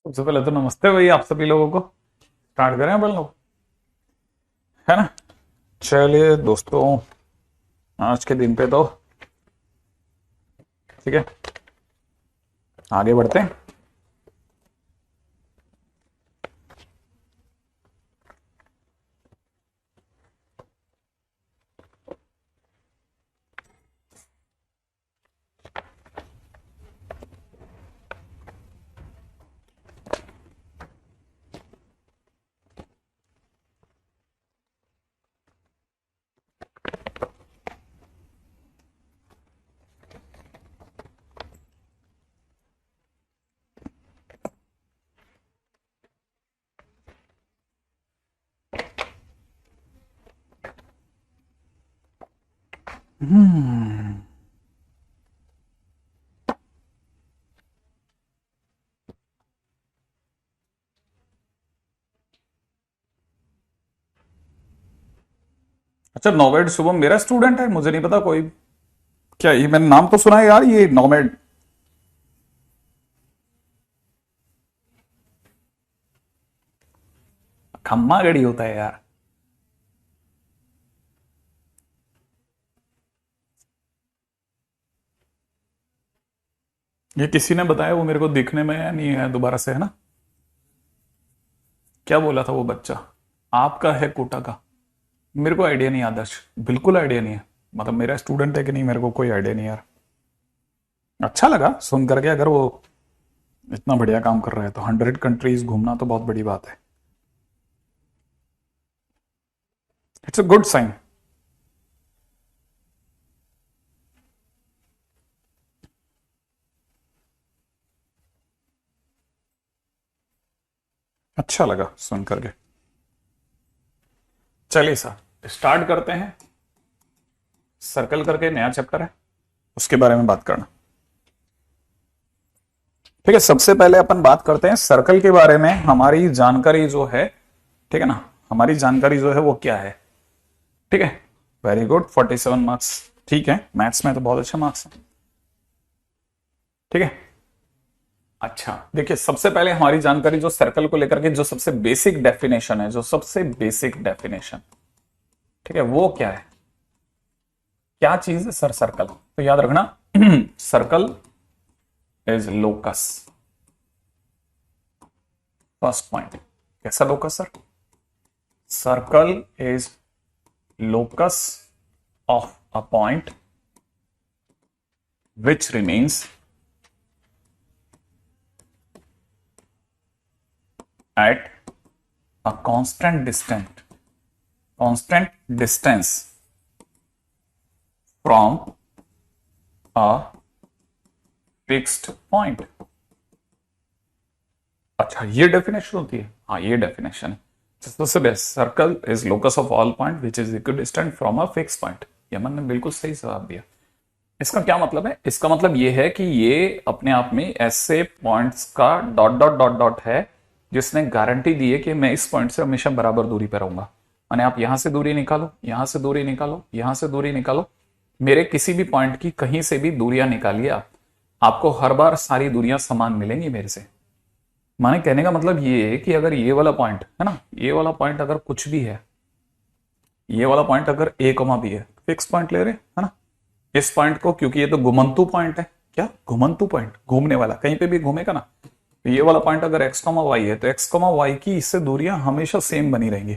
सबसे पहले तो नमस्ते भाई आप सभी लोगों को। स्टार्ट करें अपन लोग, है ना। चलिए दोस्तों, आज के दिन पे तो ठीक है, आगे बढ़ते हैं। अच्छा, नोवेड शुभम मेरा स्टूडेंट है, मुझे नहीं पता कोई। क्या ये मैंने नाम तो सुना है यार, ये नोवेड। खम्मा गड़ी होता है यार। ये किसी ने बताया, वो मेरे को दिखने में है नहीं है दोबारा से, है ना। क्या बोला था वो बच्चा? आपका है कोटा का। मेरे को आइडिया नहीं आदर्श, बिल्कुल आइडिया नहीं है। मतलब मेरा स्टूडेंट है कि नहीं, मेरे को कोई आइडिया नहीं यार। अच्छा लगा सुन करके, अगर वो इतना बढ़िया काम कर रहा है तो 100 कंट्रीज घूमना तो बहुत बड़ी बात है। It's a good sign. अच्छा लगा सुन करके। चलिए सर, स्टार्ट करते हैं। सर्कल करके नया चैप्टर है, उसके बारे में बात करना। ठीक है, सबसे पहले अपन बात करते हैं सर्कल के बारे में। हमारी जानकारी जो है, ठीक है ना, हमारी जानकारी जो है वो क्या है। ठीक है, वेरी गुड, 47 मार्क्स। ठीक है, मैथ्स में तो बहुत अच्छे मार्क्स हैं। ठीक है। अच्छा देखिए, सबसे पहले हमारी जानकारी जो सर्कल को लेकर के, जो सबसे बेसिक डेफिनेशन है, जो सबसे बेसिक डेफिनेशन, ठीक है, वो क्या है? क्या चीज है सर सर्कल? तो याद रखना, circle is locus. First point, कैसा locus sir? Circle is locus of a point which remains at a constant distance from a fixed point. अच्छा, ये डेफिनेशन होती है। हाँ, ये डेफिनेशन है। सबसे best, circle is locus of all point which is equidistant from a fix point. Yemen ने बिल्कुल सही जवाब दिया। इसका क्या मतलब है? इसका मतलब ये है कि ये अपने आप में ऐसे पॉइंट्स का डॉट डॉट डॉट डॉट है जिसने गारंटी दी है कि मैं इस पॉइंट से हमेशा बराबर दूरी पर रहूंगा। माने आप यहां से दूरी निकालो, यहां से दूरी निकालो, यहां से दूरी निकालो, मेरे किसी भी पॉइंट की कहीं से भी दूरियां निकालिए आप, आपको हर बार सारी दूरियां समान मिलेंगी मेरे से। माने कहने का मतलब ये है कि अगर ये वाला पॉइंट है ना, ये वाला पॉइंट अगर कुछ भी है, ये वाला पॉइंट अगर ए कॉमा बी है, फिक्स पॉइंट ले रहे है ना, इस पॉइंट को, क्योंकि ये तो घुमंतु पॉइंट है। क्या घुमंतु पॉइंट? घूमने वाला, कहीं पे भी घूमेगा ना। तो ये वाला पॉइंट अगर एक्स कॉमा वाई है, तो एक्स कॉमा वाई की इससे दूरियां हमेशा सेम बनी रहेंगी,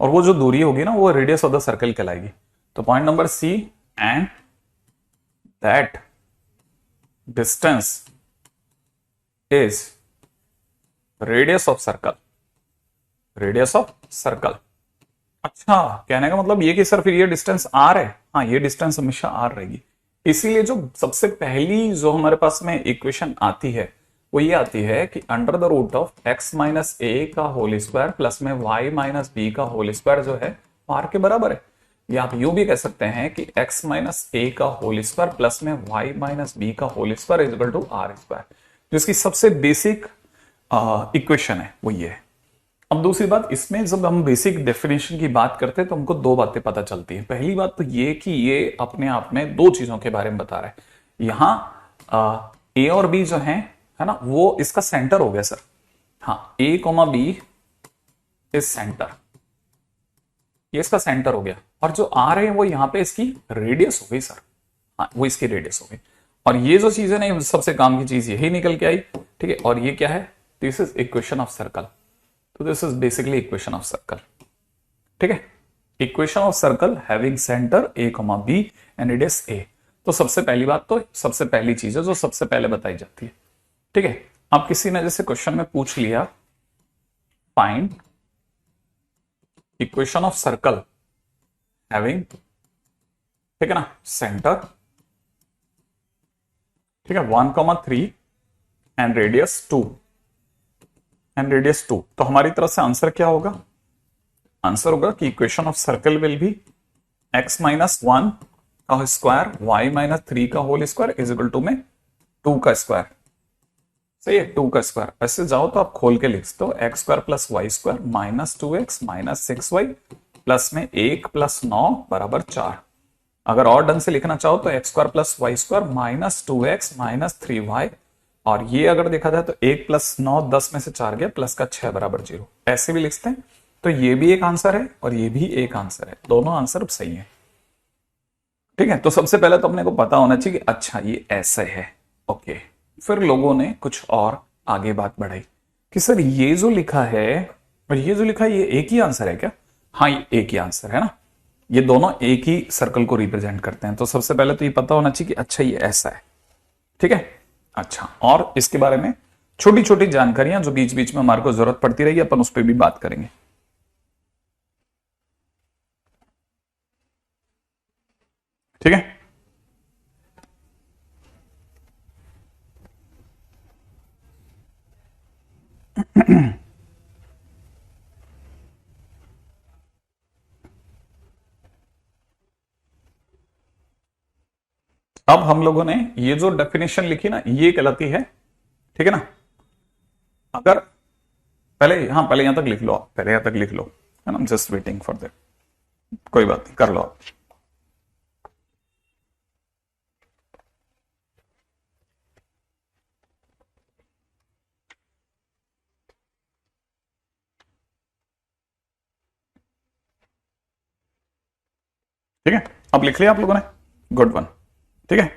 और वो जो दूरी होगी ना, वो रेडियस ऑफ द सर्कल कहलाएगी। तो point number C, and that distance is radius of circle. Radius of circle. अच्छा, कहने का मतलब ये कि सर फिर ये डिस्टेंस आर है। हाँ, ये डिस्टेंस हमेशा आर रहेगी। इसीलिए जो सबसे पहली जो हमारे पास में इक्वेशन आती है, वो ये आती है कि under the root of X minus ए का होल स्क्वायर प्लस में वाई माइनस बी का होल स्क्वायर जो है आर के बराबर है। या आप यूं भी कह सकते हैं कि एक्स माइनस ए का होल स्क्वायर प्लस में वाई माइनस बी का whole square is equal to are square. जिसकी सबसे बेसिक इक्वेशन है वो ये है। अब दूसरी बात, इसमें जब हम बेसिक डेफिनेशन की बात करते हैं तो हमको दो बातें पता चलती हैं। पहली बात तो ये कि ये अपने आप में दो चीजों के बारे में बता रहा है। यहां ए और बी जो है ना, वो इसका सेंटर हो गया सर। हाँ, ए कॉमा बी इज सेंटर, ये इसका सेंटर हो गया, और जो आर है वो यहां पे इसकी रेडियस हो गई सर। हाँ, वो इसकी रेडियस हो गई, और ये जो चीज है ना, सबसे काम की चीज यही निकल के आई। ठीक है, और ये क्या है, this is equation of circle. तो this is basically equation of circle. ठीक है, equation of circle having centre A comma B and radius A. तो सबसे पहली बात, तो सबसे पहली चीज है जो सबसे पहले बताई जाती है। ठीक है, अब किसी ने जैसे क्वेश्चन में पूछ लिया, find equation of circle having, ठीक है ना, सेंटर, ठीक है, 1,3 एंड रेडियस 2 एंड रेडियस 2। तो हमारी तरफ से आंसर क्या होगा, आंसर होगा कि equation of circle will be x minus 1 का स्क्वायर y माइनस 3 का whole square is equal to में 2 का स्क्वायर। सही है, 2 का स्क्वायर। ऐसे जाओ तो आप खोल के लिख दो, x square plus y square minus 2x minus 6y plus में 1 प्लस 9 बराबर 4। अगर और ढंग से लिखना चाहो तो x square plus y square minus 2x minus 3y, और ये अगर देखा जाए तो 1 प्लस 9 10 में से 4 गया, प्लस का 6 बराबर 0। ऐसे भी लिखते हैं। तो ये भी एक आंसर है और ये भी एक आंसर है, दोनों आंसर सही है। ठीक है, तो सबसे पहले तो अपने को पता होना चाहिए कि अच्छा ये ऐसे है। ओके, फिर लोगों ने कुछ और आगे बात बढ़ाई कि सर ये जो लिखा है और ये जो लिखा है, ये एक ही आंसर है क्या? हाँ, ये एक ही आंसर है ना, ये दोनों एक ही सर्कल को रिप्रेजेंट करते हैं। तो सबसे पहले तो ये पता होना चाहिए कि अच्छा ये ऐसा है। ठीक है, अच्छा, और इसके बारे में छोटी छोटी जानकारियां जो बीच बीच में हमारे को जरूरत पड़ती रहेगी, अपन उस पर भी बात करेंगे। ठीक है, अब हम लोगों ने ये जो डेफिनेशन लिखी ना, ये कहलाती है, ठीक है ना, अगर पहले, हाँ पहले यहां तक लिख लो आप, पहले यहां तक लिख लो, है ना, जस्ट वेटिंग फॉर दैट, कोई बात नहीं, कर लो आप। ठीक है, अब लिख लिया आप लोगों ने, गुड वन। ठीक है,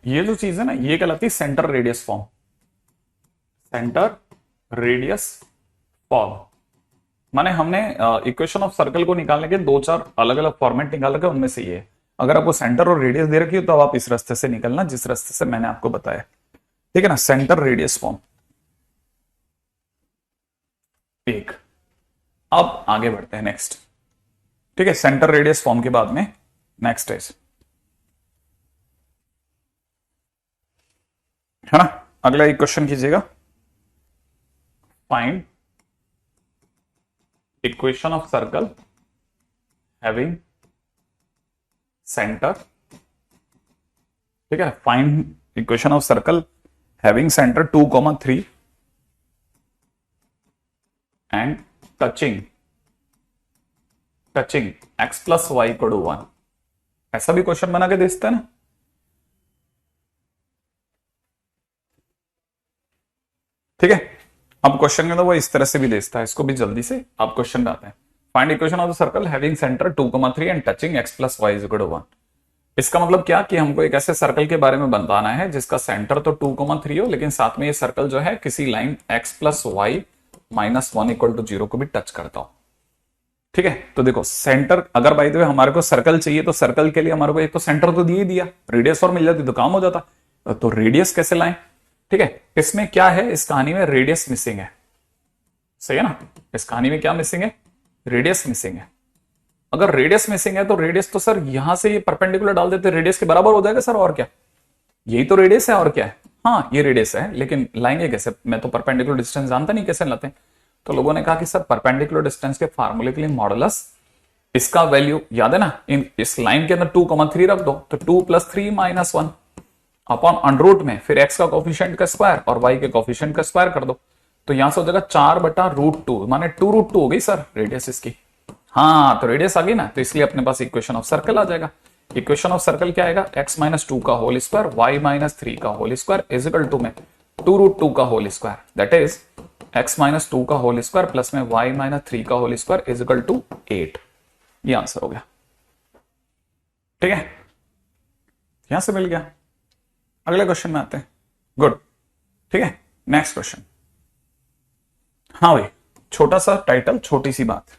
ये जो चीज है ना, ये कहलाती है centre radius form, centre radius form. माने हमने इक्वेशन ऑफ सर्कल को निकालने के दो चार अलग अलग फॉर्मेट निकाल रखे, उनमें से ये। अगर आपको सेंटर और रेडियस दे रखी हो तो अब आप इस रास्ते से निकलना जिस रास्ते से मैंने आपको बताया। ठीक है ना, सेंटर रेडियस फॉर्म एक। अब आगे बढ़ते हैं नेक्स्ट। ठीक है, सेंटर रेडियस फॉर्म के बाद में नेक्स्ट है ना, अगला एक क्वेश्चन कीजिएगा, find equation of circle having centre. ठीक है, find equation of circle having centre 2,3 and touching x plus y equal to 1। ऐसा भी क्वेश्चन बना के दे सकते हैं ना। ठीक है, अब क्वेश्चन के अंदर वो इस तरह से भी देता है, इसको भी जल्दी से आप क्वेश्चन डालते हैं, find equation of the circle having centre 2,3 and touching x plus y equal to 1। इसका मतलब क्या कि हमको एक ऐसे सर्कल के बारे में बताना है जिसका सेंटर तो 2,3 हो, लेकिन साथ में ये सर्कल जो है किसी line x plus y minus 1 equal to 0 को भी टच करता हो। ठीक है, तो देखो सेंटर, अगर बाय द वे हमारे को सर्कल चाहिए तो सर्कल के लिए हमारे को एक तो सेंटर तो दिए ही दिया, रेडियस और मिल जाती तो काम हो जाता। तो रेडियस कैसे लाएं? ठीक है, इसमें क्या है, इस कहानी में रेडियस मिसिंग है। सही है ना, इस कहानी में क्या मिसिंग है? रेडियस मिसिंग है। अगर रेडियस मिसिंग है तो रेडियस तो सर यहां से ये परपेंडिकुलर डाल देते, रेडियस के बराबर हो जाएगा सर, और क्या, यही तो रेडियस है और क्या है। हाँ ये रेडियस है, लेकिन लाएंगे कैसे? मैं तो परपेंडिकुलर डिस्टेंस जानता नहीं, कैसे लाते हैं? तो लोगों ने कहा कि सर परपेंडिकुलर डिस्टेंस के फार्मूले के लिए मॉडुलस, इसका वैल्यू याद है ना, इस लाइन के अंदर 2,3 रख दो, तो 2 प्लस 3 माइनस 1 अपॉन अंडरूट में फिर x का कोफिशिएंट का स्क्वायर और y के कोफिशिएंट का स्क्वायर कर दो, तो यहां से हो जाएगा 4/√2, माने 2√2 हो गई सर रेडियस इसकी। हाँ, तो रेडियस आ गई ना, तो इसलिए अपने पास इक्वेशन ऑफ सर्कल आ जाएगा। इक्वेशन ऑफ सर्कल क्या आएगा? x माइनस 2 का होल स्क्वायर, y माइनस 3 का whole square is equal to में 2√2 का whole square, that is x-2 का होल स्क्वायर प्लस में y-3 का whole square is equal to 8। ये आंसर हो गया। ठीक है, यहां से मिल गया। अगले क्वेश्चन में आते हैं। गुड, ठीक है, नेक्स्ट क्वेश्चन। हाँ भाई, छोटा सा टाइटल, छोटी सी बात।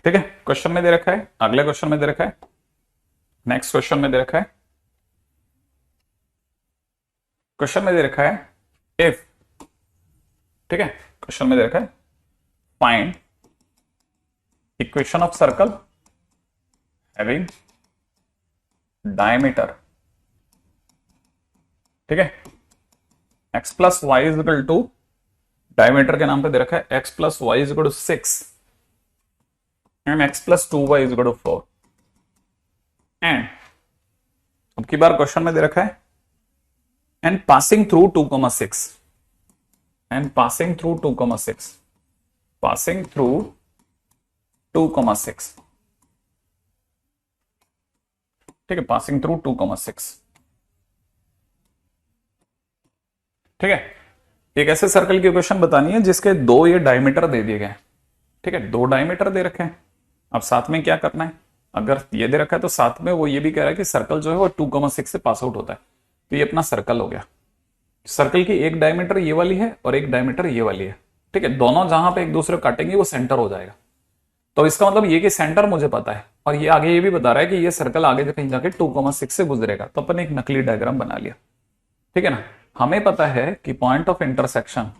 ठीक है, क्वेश्चन में दे रखा है, अगले क्वेश्चन में दे रखा है, नेक्स्ट क्वेश्चन में दे रखा है। क्वेश्चन में दे रखा है इफ, ठीक है, क्वेश्चन में दे रखा है find equation of circle having diameter, ठीक है, x plus y is equal to, diameter के नाम पे दे रखा है x plus y is equal to 6 and x plus 2y is equal to 4 and अब की बार क्वेश्चन में दे रखा है and passing through 2,6 and passing through 2,6 passing through 2,6, ठीक है, पासिंग थ्रू 2,6। ठीक है, एक ऐसे सर्कल की इक्वेशन बतानी है जिसके दो ये डायमीटर दे दिए गए। ठीक है, दो डायमीटर दे रखे हैं। अब साथ में क्या करना है, अगर ये दे रखा है तो साथ में वो ये भी कह रहा है कि सर्कल जो है वो 2,6 से पास आउट होता है। तो ये अपना सर्कल हो गया। सर्कल की एक डायमीटर ये वाली है और एक डायमीटर ये वाली है। ठीक है, दोनों जहां पे एक दूसरे को काटेंगे वो सेंटर हो जाएगा। तो इसका मतलब ये कि सेंटर मुझे पता है और ये आगे ये भी बता रहा है कि ये सर्कल आगे कहीं जाके 2,6 से गुजरेगा। तो अपन एक नकली डायग्राम बना लिया। ठीक है ना, हमें पता है कि point of intersection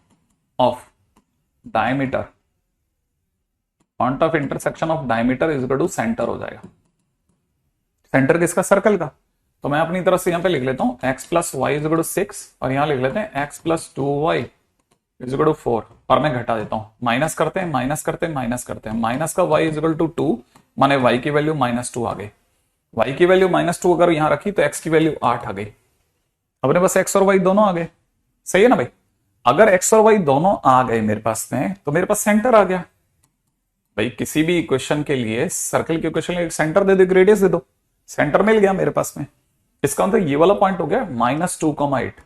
of diameter, point of intersection of diameter is equal to centre हो जाएगा। सेंटर किसका, सर्कल का। तो मैं अपनी तरफ से यहां पे लिख लेता हूं x plus y is equal to 6 और यहां लिख लेते हैं x plus 2y is equal to 4 और मैं घटा देता हूं, माइनस करते हैं माइनस करते हैं माइनस करते हैं, माइनस का y इज इक्वल टू 2 माने y की वैल्यू -2 आ गई। y की वैल्यू -2 अगर यहां रखी तो x की वैल्यू 8 आ गई। अपने पास x और y दोनों आ गए। सही है ना भाई, अगर x और y दोनों आ गए मेरे पास में तो मेरे पास सेंटर आ गया। भाई किसी भी इक्वेशन के लिए, सर्कल की इक्वेशन के लिए सेंटर दे दो, ग्रेडियस दे दो, सेंटर मिल गया मेरे पास में। इसका मतलब ये वाला पॉइंट हो गया -2,8,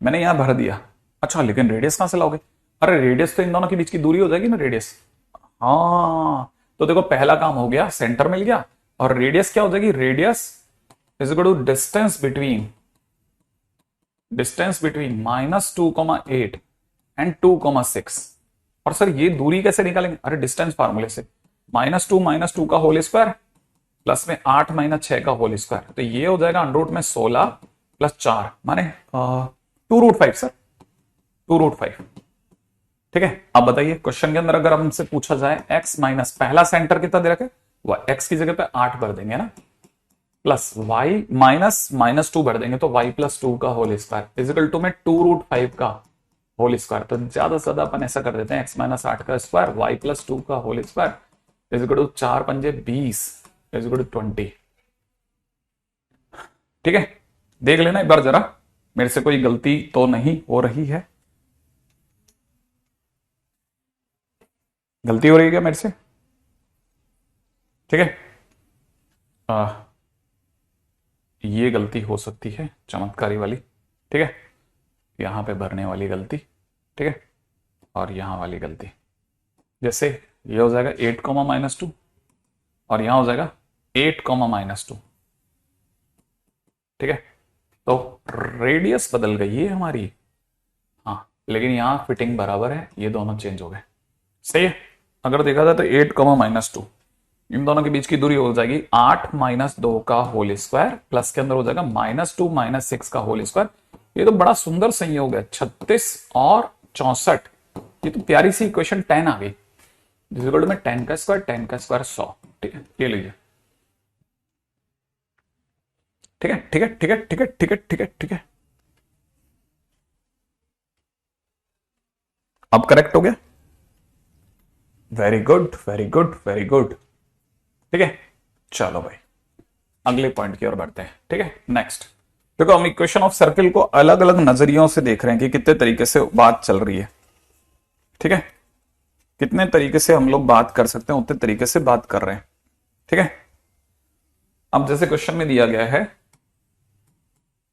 मैंने यहां भर दिया। अच्छा, लेकिन रेडियस कहां से लाओगे? अरे रेडियस तो इन दोनों के बीच की दूरी हो जाएगी ना, रेडियस। हाँ, तो देखो पहला काम हो गया, सेंटर मिल गया। और रेडियस क्या हो जाएगी, radius is equal to distance between -2,8 and 2,6। और सर ये दूरी कैसे निकालेंगे? अरे डिस्टेंस फार्मूले से, -2 का होल स्क्वायर प्लस में 8 - 6 का होल स्क्वायर, तो ये हो जाएगा अंडर रूट में 16 प्लस 4 माने 2√5 सर, 2√5। ठीक है, अब बताइए क्वेश्चन के अंदर अगर हमसे पूछा जाए x माइनस, पहला सेंटर कितना दे रखे, वह x की जगह पे 8 भर देंगे ना, प्लस y माइनस -2 भर देंगे तो y प्लस 2 का whole square is equal to में 2√5 का होल स्क्वायर। तो ज्यादा से ज्यादा अपन ऐसा कर देते हैं x - 8 का स्क्वायर y प्लस 2 का whole square is equal to 4 पंजे 20 इज इक्वल टू 20। ठीक है, देख लेना एक बार जरा, मेरे से कोई गलती तो नहीं हो रही है? गलती हो रही है क्या मेरे से? ठीक है, ये गलती हो सकती है चमत्कारी वाली। ठीक है, यहां पे भरने वाली गलती, ठीक है, और यहां वाली गलती। जैसे ये हो जाएगा 8, -2 और यहां हो जाएगा 8, -2। ठीक है, तो रेडियस बदल गई है हमारी, हाँ, लेकिन यहां फिटिंग बराबर है, ये दोनों चेंज हो गए। सही है, अगर देखा जाए तो 8, -2 इन दोनों के बीच की दूरी हो जाएगी 8 - 2 का होल स्क्वायर प्लस के अंदर हो जाएगा -2 - 6 का होल स्क्वायर। ये तो बड़ा सुंदर संयोग है, 36 और 64। ये तो प्यारी सी इक्वेशन 10 आ गई, जिसको में 10 का स्क्वायर 10 का स्क्वायर 100। ठीक है, ये लीजिए। ठीक है ठीक है ठीक है ठीक है ठीक है ठीक है ठीक है, अब करेक्ट हो गया। Very good very good very good. ठीक है, चलो भाई अगले पॉइंट की ओर बढ़ते हैं। ठीक है, नेक्स्ट देखो, हम इक्वेशन ऑफ सर्किल को अलग अलग नजरियों से देख रहे हैं कि कितने तरीके से बात चल रही है। ठीक है, कितने तरीके से हम लोग बात कर सकते हैं उतने तरीके से बात कर रहे हैं। ठीक है, अब जैसे क्वेश्चन में दिया गया है,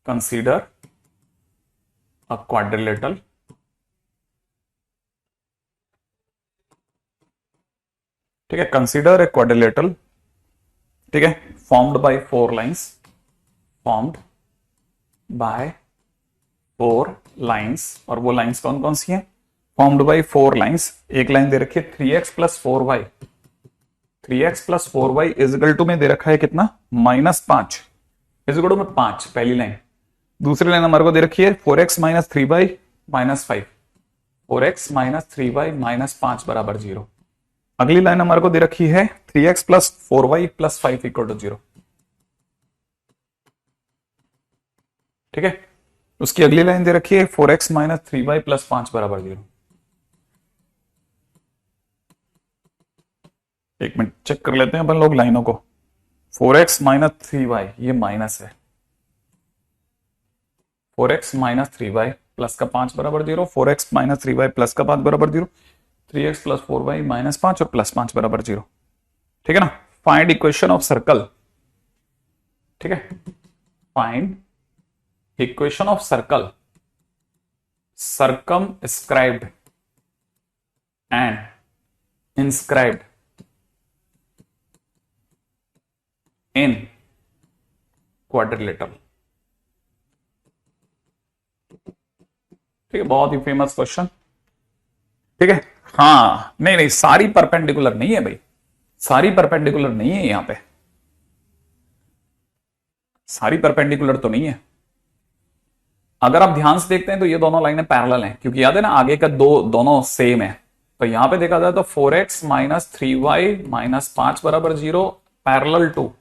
कंसीडर अ क्वाड्रिलेटरल ठीक है, कंसीडर ए क्वाड्रिलेटरल ठीक है, formed by 4 lines, formed by 4 lines, और वो लाइंस कौन कौन सी हैं? Formed by 4 lines. एक लाइन दे रखी है 3x plus 4y, 3x plus 4y is equal to में दे रखा है कितना? -5 इज इक्वल टू में 5, पहली लाइन। दूसरी लाइन हमारे को दे रखी है 4x minus 3y minus 5, 4x minus 3y minus 5 बराबर 0। अगली लाइन हमारे को दे रखी है 3x plus 4y plus 5 equal to 0। ठीक है, उसकी अगली लाइन दे रखी है 4x माइनस 3y प्लस 5 बराबर 0। एक मिनट चेक कर लेते हैं अपन लोग लाइनों को। 4x माइनस 3y ये माइनस है, 4x माइनस 3y प्लस का 5 बराबर 0, 4x माइनस 3y प्लस का 5 बराबर 0, 3x प्लस 4y माइनस 5 और प्लस 5 बराबर 0। ठीक है ना। Find equation of circle. ठीक है, find equation of circle circumscribed and inscribed in quadrilateral। ठीक है, बहुत ही फेमस क्वेश्चन। ठीक है, हाँ नहीं सारी परपेंडिकुलर नहीं है भाई, सारी परपेंडिकुलर नहीं है, यहां पे सारी परपेंडिकुलर तो नहीं है। अगर आप ध्यान से देखते हैं तो ये दोनों लाइनें पैरेलल हैं, क्योंकि याद है ना आगे का दोनों सेम है। तो यहां पे देखा जाए तो 4x माइनस 3y माइनस 5 बराबर 0 पैरेलल टू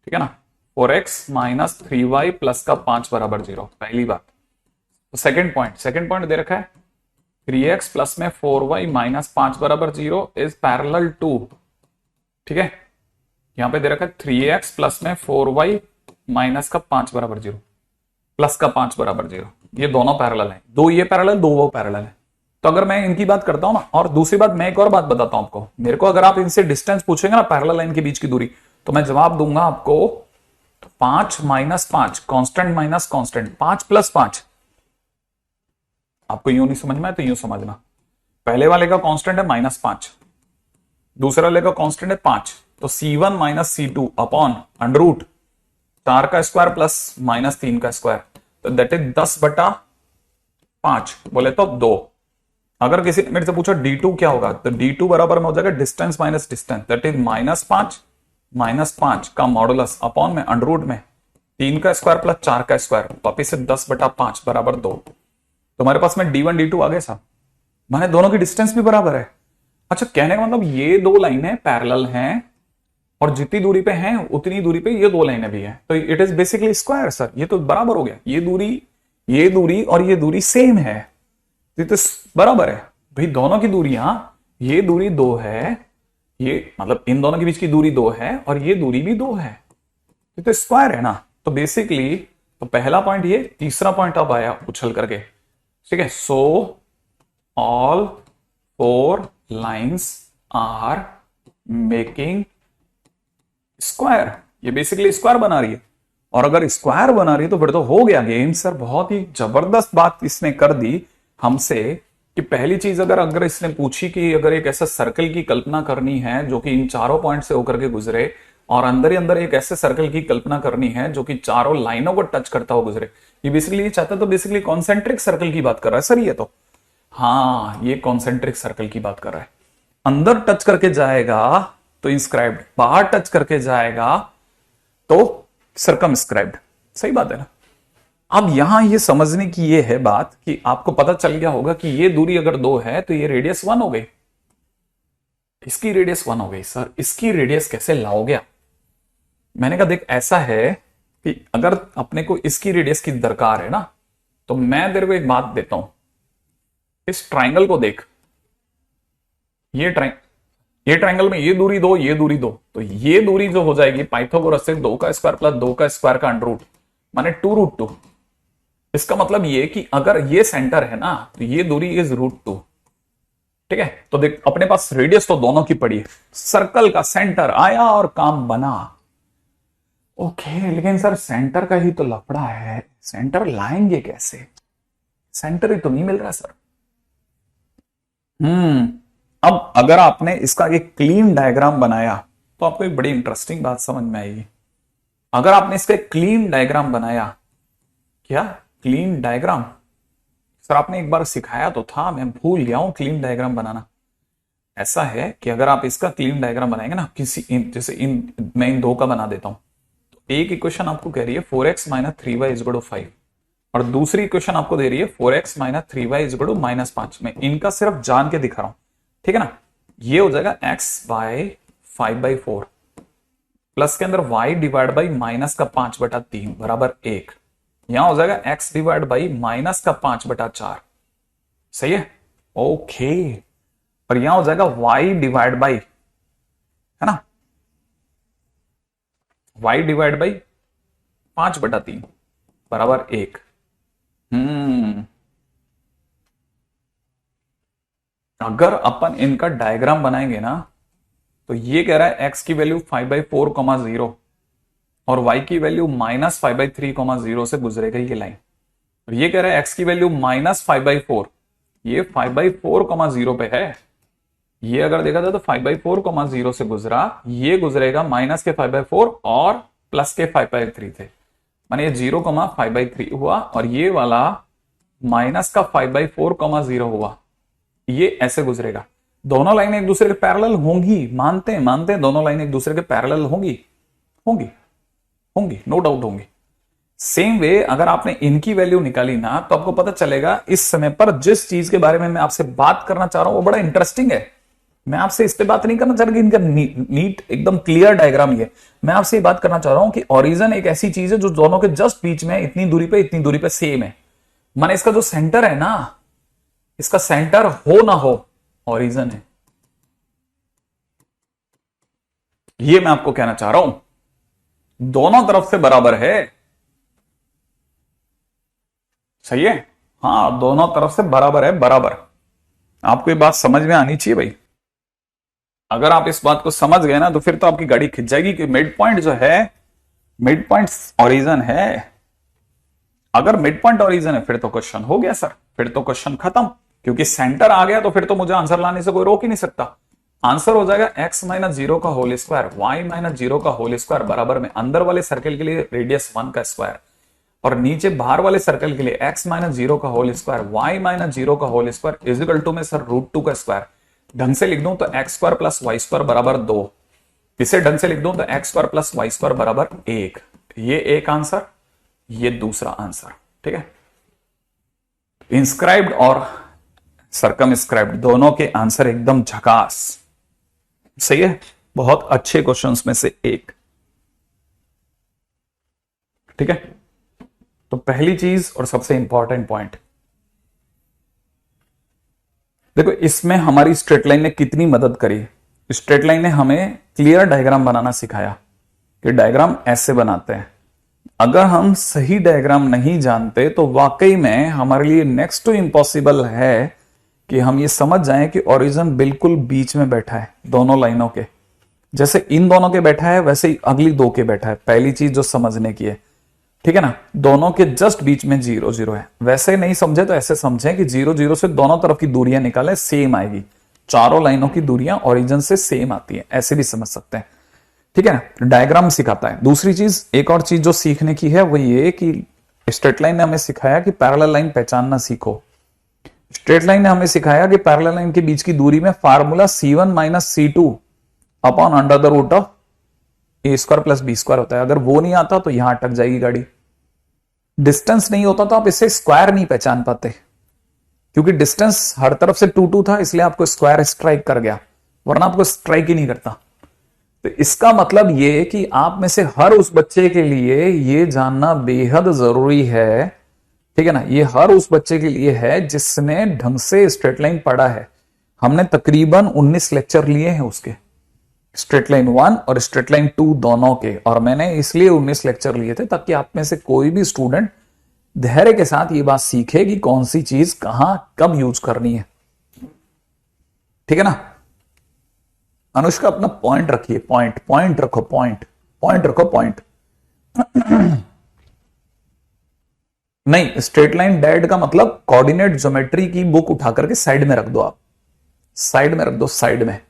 ठीक है ना 4x माइनस 3y प्लस का 5 बराबर 0, पहली बात। तो सेकेंड पॉइंट दे रखा है 3x प्लस में 4y माइनस 5 बराबर 0 इज पैरेलल टू। ठीक है, यहां पे दे रखा है 3x प्लस में 4y माइनस का 5 बराबर 0 प्लस का 5 बराबर 0, ये दोनों पैरेलल हैं, दो ये पैरेलल दो वो पैरेलल है। तो अगर मैं इनकी बात करता हूं ना, और दूसरी बात मैं एक और बात बताता हूं आपको, मेरे को अगर आप इनसे डिस्टेंस पूछेंगे ना पैरेलल लाइन के बीच की दूरी, तो मैं जवाब दूंगा आपको 5 minus 5 constant minus constant 5 plus 5। आपको यूं नहीं समझ में आया तो यूं समझना, पहले वाले का कांस्टेंट है -5, दूसरे वाले का कांस्टेंट है 5, तो C1 minus C2 upon under root 4 का स्क्वायर प्लस माइनस 3 का स्क्वायर, तो दैट इज 10/5 बोले तो 2। अगर किसी ने मेरे से पूछा d2 क्या होगा, तो d2 बराबर में हो जाएगा distance minus distance, that is -5 का मॉडुलस अपॉन में अंडर रूट में 3 का स्क्वायर प्लस 4 का स्क्वायर, वापिस से 10/5 बराबर 2। तो हमारे पास में d1 d2 आ गए साहब, माने दोनों की डिस्टेंस भी बराबर है। अच्छा, कहने का मतलब ये दो लाइनें पैरेलल हैं और जितनी दूरी पे हैं उतनी दूरी पे ये दो लाइनें भी हैं, तो it is basically square sir, ये तो बराबर हो गया, ये दूरी और ये दूरी सेम है, ये तो बराबर है भाई। दोनों की दूरियां, ये दूरी 2 है, ये मतलब इन दोनों के बीच की दूरी 2 है और ये दूरी भी 2 है, ये तो स्क्वायर है ना। तो बेसिकली तो पहला पॉइंट ये, तीसरा पॉइंट अब आया उछल करके। ठीक है, so all 4 lines are making square, ये बेसिकली स्क्वायर बना रही है। और अगर स्क्वायर बना रही है तो फिर तो हो गया गेम सर। बहुत ही जबरदस्त बात इसने कर दी हमसे कि पहली चीज अगर इसने पूछी कि अगर एक ऐसा सर्कल की कल्पना करनी है जो कि इन चारों पॉइंट से होकर के गुजरे, और अंदर ही अंदर एक ऐसे सर्कल की कल्पना करनी है जो कि चारों लाइनों को टच करता हुआ गुजरे, ये बेसिकली ये चाहता, तो बेसिकली कॉन्सेंट्रिक सर्कल की बात कर रहा है सर ये तो। हाँ, ये कॉन्सेंट्रिक सर्कल की बात कर रहा है। अंदर टच करके जाएगा तो इंस्क्राइब्ड, बाहर टच करके जाएगा तो सर्कमस्क्राइब्ड। सही बात है ना। अब यहां ये समझने की ये है बात कि आपको पता चल गया होगा कि ये दूरी अगर 2 है तो ये रेडियस 1 हो गई, इसकी रेडियस 1 हो गई। सर इसकी रेडियस कैसे लाओगे आप? मैंने कहा देख ऐसा है कि अगर अपने को इसकी रेडियस की दरकार है ना, तो मैं तेरे को एक बात देता हूं, इस ट्राइंगल को देख, ये ट्राइंगल में ये दूरी 2, ये दूरी 2, तो ये दूरी जो हो जाएगी पाइथागोरस से 2 का स्क्वायर प्लस 2 का स्क्वायर का अंडर रूट माने 2√2। इसका मतलब ये कि अगर ये सेंटर है ना तो ये दूरी इज √2, ठीक है, तो देख अपने पास रेडियस तो दोनों की पड़ी है, सर्कल का सेंटर आया और काम बना। ओके, लेकिन सर सेंटर का ही तो लफड़ा है, सेंटर लाएंगे कैसे, सेंटर ही तो नहीं मिल रहा सर। अब अगर आपने इसका एक क्लीन डायग्राम बनाया तो आपको एक बड़ी इंटरेस्टिंग बात समझ में आएगी। अगर आपने इसका एक क्लीन डायग्राम बनाया, क्या क्लीन डायग्राम, सर आपने एक बार सिखाया तो था, मैं भूल गया हूं क्लीन डायग्राम बनाना। ऐसा है कि अगर आप इसका क्लीन डायग्राम बनाएंगे ना, जैसे मैं इन दो का बना देता हूं, तो एक इक्वेशन आपको कह रही है 4x minus 3y is equal to 5, और दूसरी इक्वेशन आपको दे रही है 4x minus 3y is equal to -5। मैं इनका सिर्फ जान के दिखा रहा हूं, ठीक है ना। ये हो जाएगा x बाय 5/4 प्लस के अंदर y डिवाइड बाई माइनस का 5/3 बराबर 1। यहां हो जाएगा x डिवाइड बाई माइनस का 5/4, सही है, ओके। और यहां हो जाएगा y डिवाइड बाई, है ना, y डिवाइड बाई 5/3 बराबर 1। अगर अपन इनका डायग्राम बनाएंगे ना, तो ये कह रहा है x की वैल्यू 5/4, 0 और y की वैल्यू -5/3, 0 से गुजरेगा ये लाइन। और ये कह रहा है x की वैल्यू -5/4, ये 5/4, 0 पे है। ये अगर देखा जाए तो 5/4, 0 से गुजरा, ये गुजरेगा माइनस के 5/4 और प्लस के 5/3 थे, माने ये 0, 5/3 हुआ, और ये वाला माइनस का 5/4, 0 हुआ, ये ऐसे गुजरेगा। दोनों लाइनें एक दूसरे के पैरेलल होंगी, मानते हैं दोनों लाइनें एक दूसरे के पैरेलल होंगी, नो डाउट होंगी। सेम वे अगर आपने इनकी वैल्यू निकाली ना, तो आपको पता चलेगा इस समय पर जिस चीज के बारे में मैं आपसे बात करना चाह रहा हूं वो बड़ा इंटरेस्टिंग है। मैं आपसे इस पे बात नहीं करना चाह रहा कि इनका नीट एकदम क्लियर डायग्राम ही है। मैं आपसे बात करना चाह रहा हूं कि ओरिजिन एक ऐसी चीज है जो दोनों के जस्ट बीच में इतनी दूरी पे सेम है। माने इसका जो सेंटर है ना, इसका सेंटर हो ना हो ओरिजिन है, ये मैं आपको कहना चाह रहा हूं। दोनों तरफ से बराबर है, सही है, हाँ दोनों तरफ से बराबर है, बराबर। आपको ये बात समझ में आनी चाहिए भाई। अगर आप इस बात को समझ गए ना, तो फिर तो आपकी गाड़ी खिंच जाएगी कि मिड पॉइंट जो है, मिड पॉइंट ओरिजिन है। अगर मिड पॉइंट ओरिजिन है फिर तो क्वेश्चन हो गया सर, फिर तो क्वेश्चन खत्म, क्योंकि सेंटर आ गया तो फिर तो मुझे आंसर लाने से कोई रोक ही नहीं सकता। आंसर हो जाएगा x माइनस 0 का होल स्क्वायर, y माइनस 0 का होल स्क्वायर बराबर में अंदर वाले सर्कल के लिए रेडियस 1 का स्क्वायर, और नीचे बाहर वाले सर्कल के लिए x माइनस 0 का होल स्क्वायर, y माइनस 0 का whole square is equal to में सर √2 का स्क्वायर। ढंग से लिख दूं तो x square plus y square बराबर 2। इसे ढंग से लिख दूं तो x square plus y square बराबर 1। ये एक आंसर, ये दूसरा आंसर, ठीक है। इंस्क्राइब्ड और सर्कमस्क्राइब्ड दोनों के आंसर एकदम झकास, सही है, बहुत अच्छे क्वेश्चंस में से एक, ठीक है। तो पहली चीज और सबसे इंपॉर्टेंट पॉइंट देखो, इसमें हमारी स्ट्रेट लाइन ने कितनी मदद करी। स्ट्रेट लाइन ने हमें क्लियर डायग्राम बनाना सिखाया कि डायग्राम ऐसे बनाते हैं। अगर हम सही डायग्राम नहीं जानते तो वाकई में हमारे लिए नेक्स्ट टू इम्पॉसिबल है कि हम ये समझ जाएं कि ओरिजिन बिल्कुल बीच में बैठा है दोनों लाइनों के। जैसे इन दोनों के बैठा है वैसे ही अगली दो के बैठा है। पहली चीज जो समझने की है, ठीक है ना, दोनों के जस्ट बीच में 0 0 है। वैसे नहीं समझे तो ऐसे समझें कि 0 0 से दोनों तरफ की दूरियां निकालें, सेम आएगी। चारों लाइनों की दूरियां ओरिजिन से सेम आती है, ऐसे भी समझ सकते हैं, ठीक है ना। डायग्राम सिखाता है। दूसरी चीज, एक और चीज जो सीखने की है वो ये कि स्ट्रेट लाइन ने हमें सिखाया कि पैरेलल लाइन पहचानना सीखो। स्ट्रेट लाइन ने हमें सिखाया कि पैरेलल लाइन के बीच की दूरी में formula C1 minus C2 upon under the root of a square plus b square होता है। अगर वो नहीं आता तो यहां अटक जाएगी गाड़ी। डिस्टेंस नहीं होता तो आप इससे स्क्वायर नहीं पहचान पाते, क्योंकि डिस्टेंस हर तरफ से 2 2 था, इसलिए आपको स्क्वायर स्ट्राइक कर गया, वरना आपको स्ट्राइक ही नहीं करता। तो इसका मतलब ये कि आप में से हर उस बच्चे के लिए ये जानना बेहद जरूरी है, ठीक है ना। ये हर उस बच्चे के लिए है जिसने ढंग से स्ट्रेट लाइन पढ़ा है। हमने तकरीबन 19 लेक्चर लिए हैं उसके, स्ट्रेट लाइन 1 और स्ट्रेट लाइन 2 दोनों के, और मैंने इसलिए 19 लेक्चर लिए थे ताकि आप में से कोई भी स्टूडेंट धैर्य के साथ ये बात सीखे कि कौन सी चीज कहां कब यूज करनी है। ठीक है ना। अनुष्का अपना पॉइंट रखिए, पॉइंट पॉइंट रखो, पॉइंट पॉइंट रखो, पॉइंट। नहीं, स्ट्रेट लाइन डेड का मतलब कोऑर्डिनेट ज्योमेट्री की बुक उठा करके साइड में रख दो, आप साइड में रख दो, साइड में।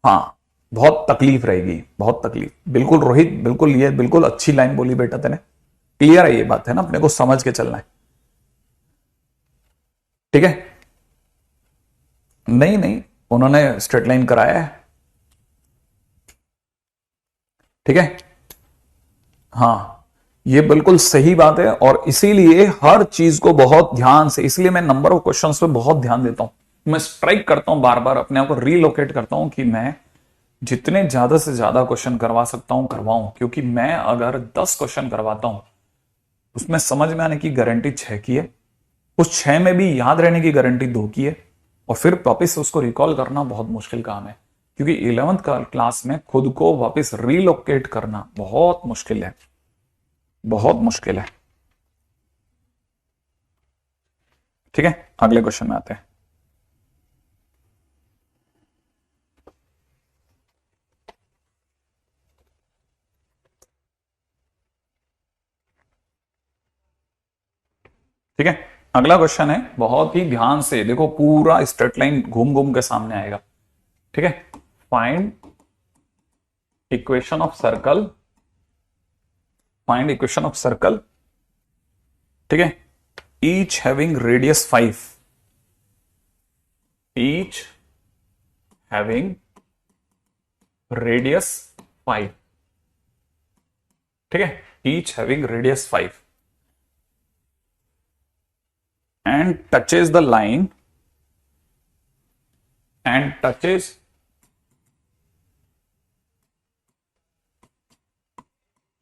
हाँ, बहुत तकलीफ रहेगी, बहुत तकलीफ। बिल्कुल रोहित, बिल्कुल, ये बिल्कुल अच्छी लाइन बोली बेटा तेने। क्लियर है ये बात, है ना, अपने को समझ के चलना है। ठीक है। नहीं नहीं, उन्होंने स्ट्रेट लाइन कराया है। ठीक है। हाँ, ये बिल्कुल सही बात है, और इसीलिए हर चीज को बहुत ध्यान से, इसलिए मैं नंबर ऑफ क्वेश्चंस पे बहुत ध्यान देता हूं। मैं स्ट्राइक करता हूं, बार बार अपने आप को रीलोकेट करता हूं कि मैं जितने ज्यादा से ज्यादा क्वेश्चन करवा सकता हूं करवाऊं, क्योंकि मैं अगर 10 क्वेश्चन करवाता हूं उसमें समझ में आने की गारंटी 6 की है, उस 6 में भी याद रहने की गारंटी 2 की है, और फिर वापिस उसको रिकॉल करना बहुत मुश्किल काम है, क्योंकि 11th क्लास में खुद को वापस रीलोकेट करना बहुत मुश्किल है, बहुत मुश्किल है। ठीक है, अगले क्वेश्चन में आते हैं। ठीक है, अगला क्वेश्चन है, बहुत ही ध्यान से देखो, पूरा स्ट्रेट लाइन घूम घूम के सामने आएगा। ठीक है, find equation of circle, find equation of circle. ठीक है, each having radius 5, each having radius 5। ठीक है, each having radius 5 and touches the line, and touches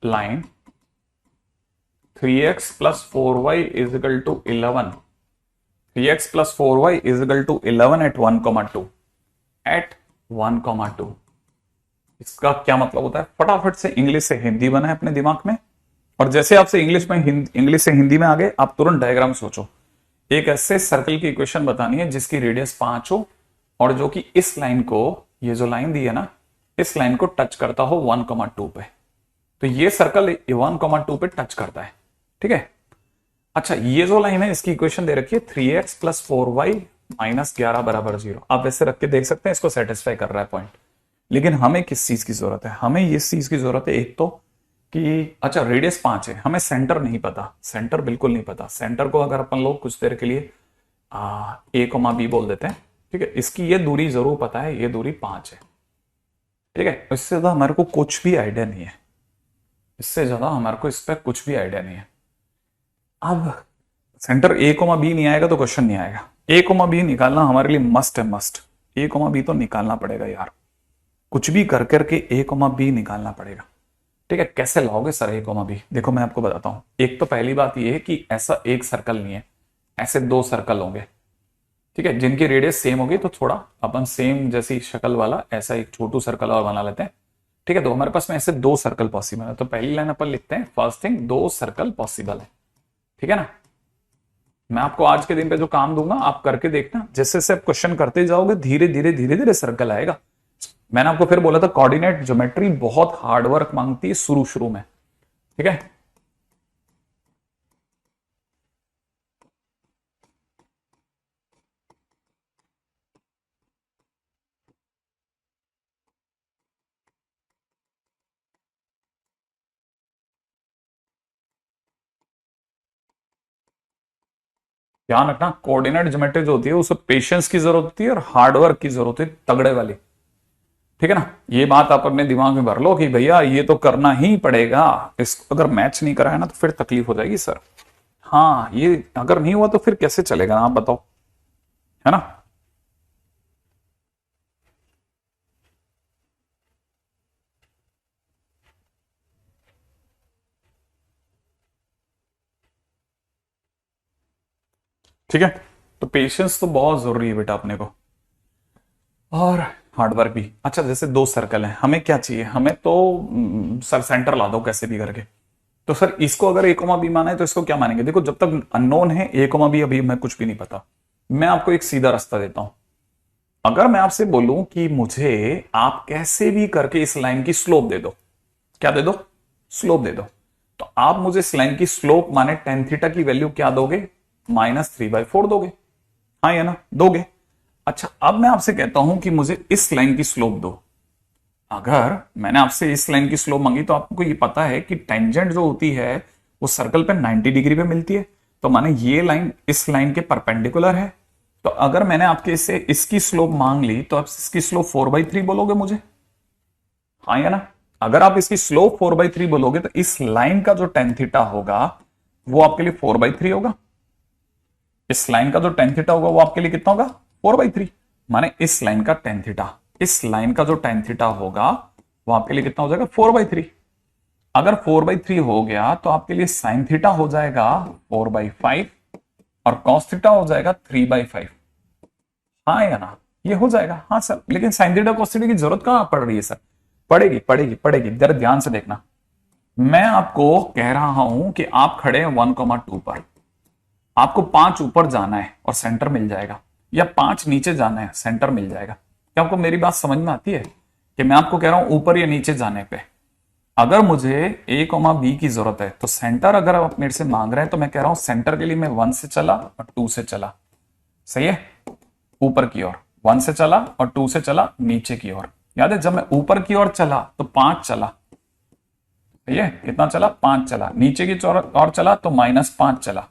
line 3x plus 4y is equal to 11, 3x plus 4y is equal to 11 at 1,2, at 1,2। इसका क्या मतलब होता है, फटाफट से इंग्लिश से हिंदी बना है अपने दिमाग में, और जैसे आपसे इंग्लिश से हिंदी में आ गए, आप तुरंत डायग्राम सोचो। एक ऐसे सर्कल की इक्वेशन बतानी है जिसकी रेडियस 5 हो, और जो कि इस लाइन को, ये जो लाइन दी है ना, इस लाइन को टच करता हो 1,2 पे। तो ये सर्कल 1,2 पे टच करता है। ठीक है। अच्छा, ये जो लाइन है इसकी इक्वेशन दे रखी है 3x प्लस 4y माइनस 11 बराबर 0। आप वैसे रख के देख सकते हैं, इसको सेटिस्फाई कर रहा है पॉइंट। लेकिन हमें किस चीज की जरूरत है, हमें इस चीज की जरूरत है, एक तो कि अच्छा रेडियस 5 है, हमें सेंटर नहीं पता, सेंटर बिल्कुल नहीं पता। सेंटर को अगर अपन लोग कुछ देर के लिए a,b बोल देते हैं, ठीक है, इसकी ये दूरी जरूर पता है, ये दूरी 5 है। ठीक है, इससे ज्यादा हमारे को कुछ भी आइडिया नहीं है, इससे ज्यादा हमारे को इस पर कुछ भी आइडिया नहीं है। अब सेंटर a,b नहीं आएगा तो क्वेश्चन नहीं आएगा। a,b निकालना हमारे लिए मस्ट है, मस्ट। a,b तो निकालना पड़ेगा यार, कुछ भी कर करके a,b निकालना पड़ेगा। ठीक है, कैसे लाओगे सर a,b? देखो मैं आपको बताता हूं। एक तो पहली बात यह है कि ऐसा एक सर्कल नहीं है, ऐसे 2 सर्कल होंगे। ठीक है, जिनकी रेडियस सेम होगी तो थोड़ा अपन सेम जैसी शक्ल वाला ऐसा एक छोटू सर्कल और बना लेते हैं। ठीक है, तो हमारे पास में ऐसे 2 सर्कल पॉसिबल है। तो पहली लाइन अपन लिखते हैं, फर्स्ट थिंग 2 सर्कल पॉसिबल है। ठीक है ना। मैं आपको आज के दिन पे जो काम दूंगा आप करके देखना, जैसे जैसे आप क्वेश्चन करते जाओगे धीरे धीरे धीरे धीरे सर्कल आएगा। मैंने आपको फिर बोला था कोऑर्डिनेट ज्योमेट्री बहुत हार्डवर्क मांगती है शुरू शुरू में। ठीक है, ध्यान रखना कोऑर्डिनेट ज्योमेट्री जो होती है उसमें पेशेंस की जरूरत होती है और हार्डवर्क की जरूरत है, तगड़े वाली। ठीक है ना, ये बात आप अपने दिमाग में भर लो कि भैया ये तो करना ही पड़ेगा, इस अगर मैच नहीं कराया ना तो फिर तकलीफ हो जाएगी सर। हाँ, ये अगर नहीं हुआ तो फिर कैसे चलेगा ना, आप बताओ, है ना। ठीक है, तो पेशेंस तो बहुत जरूरी है बेटा अपने को, और हार्डवर्क भी। अच्छा, जैसे 2 सर्कल हैं, हमें क्या चाहिए, हमें तो सर सेंटर ला दो कैसे भी करके। तो सर इसको अगर a,b माना है तो इसको क्या मानेंगे? देखो जब तक अननोन है a,b, अभी मैं कुछ भी नहीं पता। मैं आपको एक सीधा रास्ता देता हूं, अगर मैं आपसे बोलूं कि मुझे आप कैसे भी करके इस लाइन की स्लोप दे दो, क्या दे दो? स्लोप दे दो। तो आप मुझे इस लाइन की स्लोप माने टेन थीटा की वैल्यू क्या दोगे? -3/4 दोगे, हाँ या ना? दोगे। अच्छा, अब मैं आपसे कहता हूं कि मुझे इस लाइन की स्लोप दो। अगर मैंने आपसे इस लाइन की स्लोप मांगी तो आपको ये पता है कि टेंजेंट जो होती है वो सर्कल पे 90 डिग्री पे मिलती है, तो माने ये लाइन इस लाइन के परपेंडिकुलर है। तो अगर मैंने आपके इससे इसकी स्लोप मांग ली तो आप इसकी स्लोप 4/3 बोलोगे मुझे, हाँ या ना? अगर आप इसकी स्लोप 4/3 बोलोगे तो इस लाइन का जो टेन थीटा होगा वो आपके लिए 4/3 होगा। इस लाइन का जो टेन थीटा होगा वो आपके लिए कितना होगा? 4/3। माने इस लाइन का टेन थीटा, इस लाइन का जो टेन थीटा होगा वो आपके लिए कितना हो जाएगा? 4/3। अगर 4/3 हो गया तो आपके लिए साइन थीटा हो जाएगा 4/5 और कॉस थीटा हो जाएगा 3/5, हाँ या ना? ये हो जाएगा। हाँ सर, लेकिन साइन थीटा कॉस थीटा की जरूरत कहां पड़ रही है सर? पड़ेगी पड़ेगी पड़ेगी, जरा ध्यान से देखना। मैं आपको कह रहा हूं कि आप खड़े हैं 1,2 पर, आपको 5 ऊपर जाना है और सेंटर मिल जाएगा, या 5 नीचे जाना है सेंटर मिल जाएगा। क्या आपको मेरी बात समझ में आती है कि मैं आपको कह रहा हूं ऊपर या नीचे जाने पे? अगर मुझे ए कॉमा बी की जरूरत है तो सेंटर अगर आप मेरे से मांग रहे हैं तो मैं कह रहा हूं सेंटर के लिए मैं 1 से चला और 2 से चला, सही है, ऊपर की ओर 1 से चला और 2 से चला नीचे की ओर। याद है, जब मैं ऊपर की ओर चला तो 5 चला, सही है, कितना चला? 5 चला। नीचे की ओर चला तो -5 चला।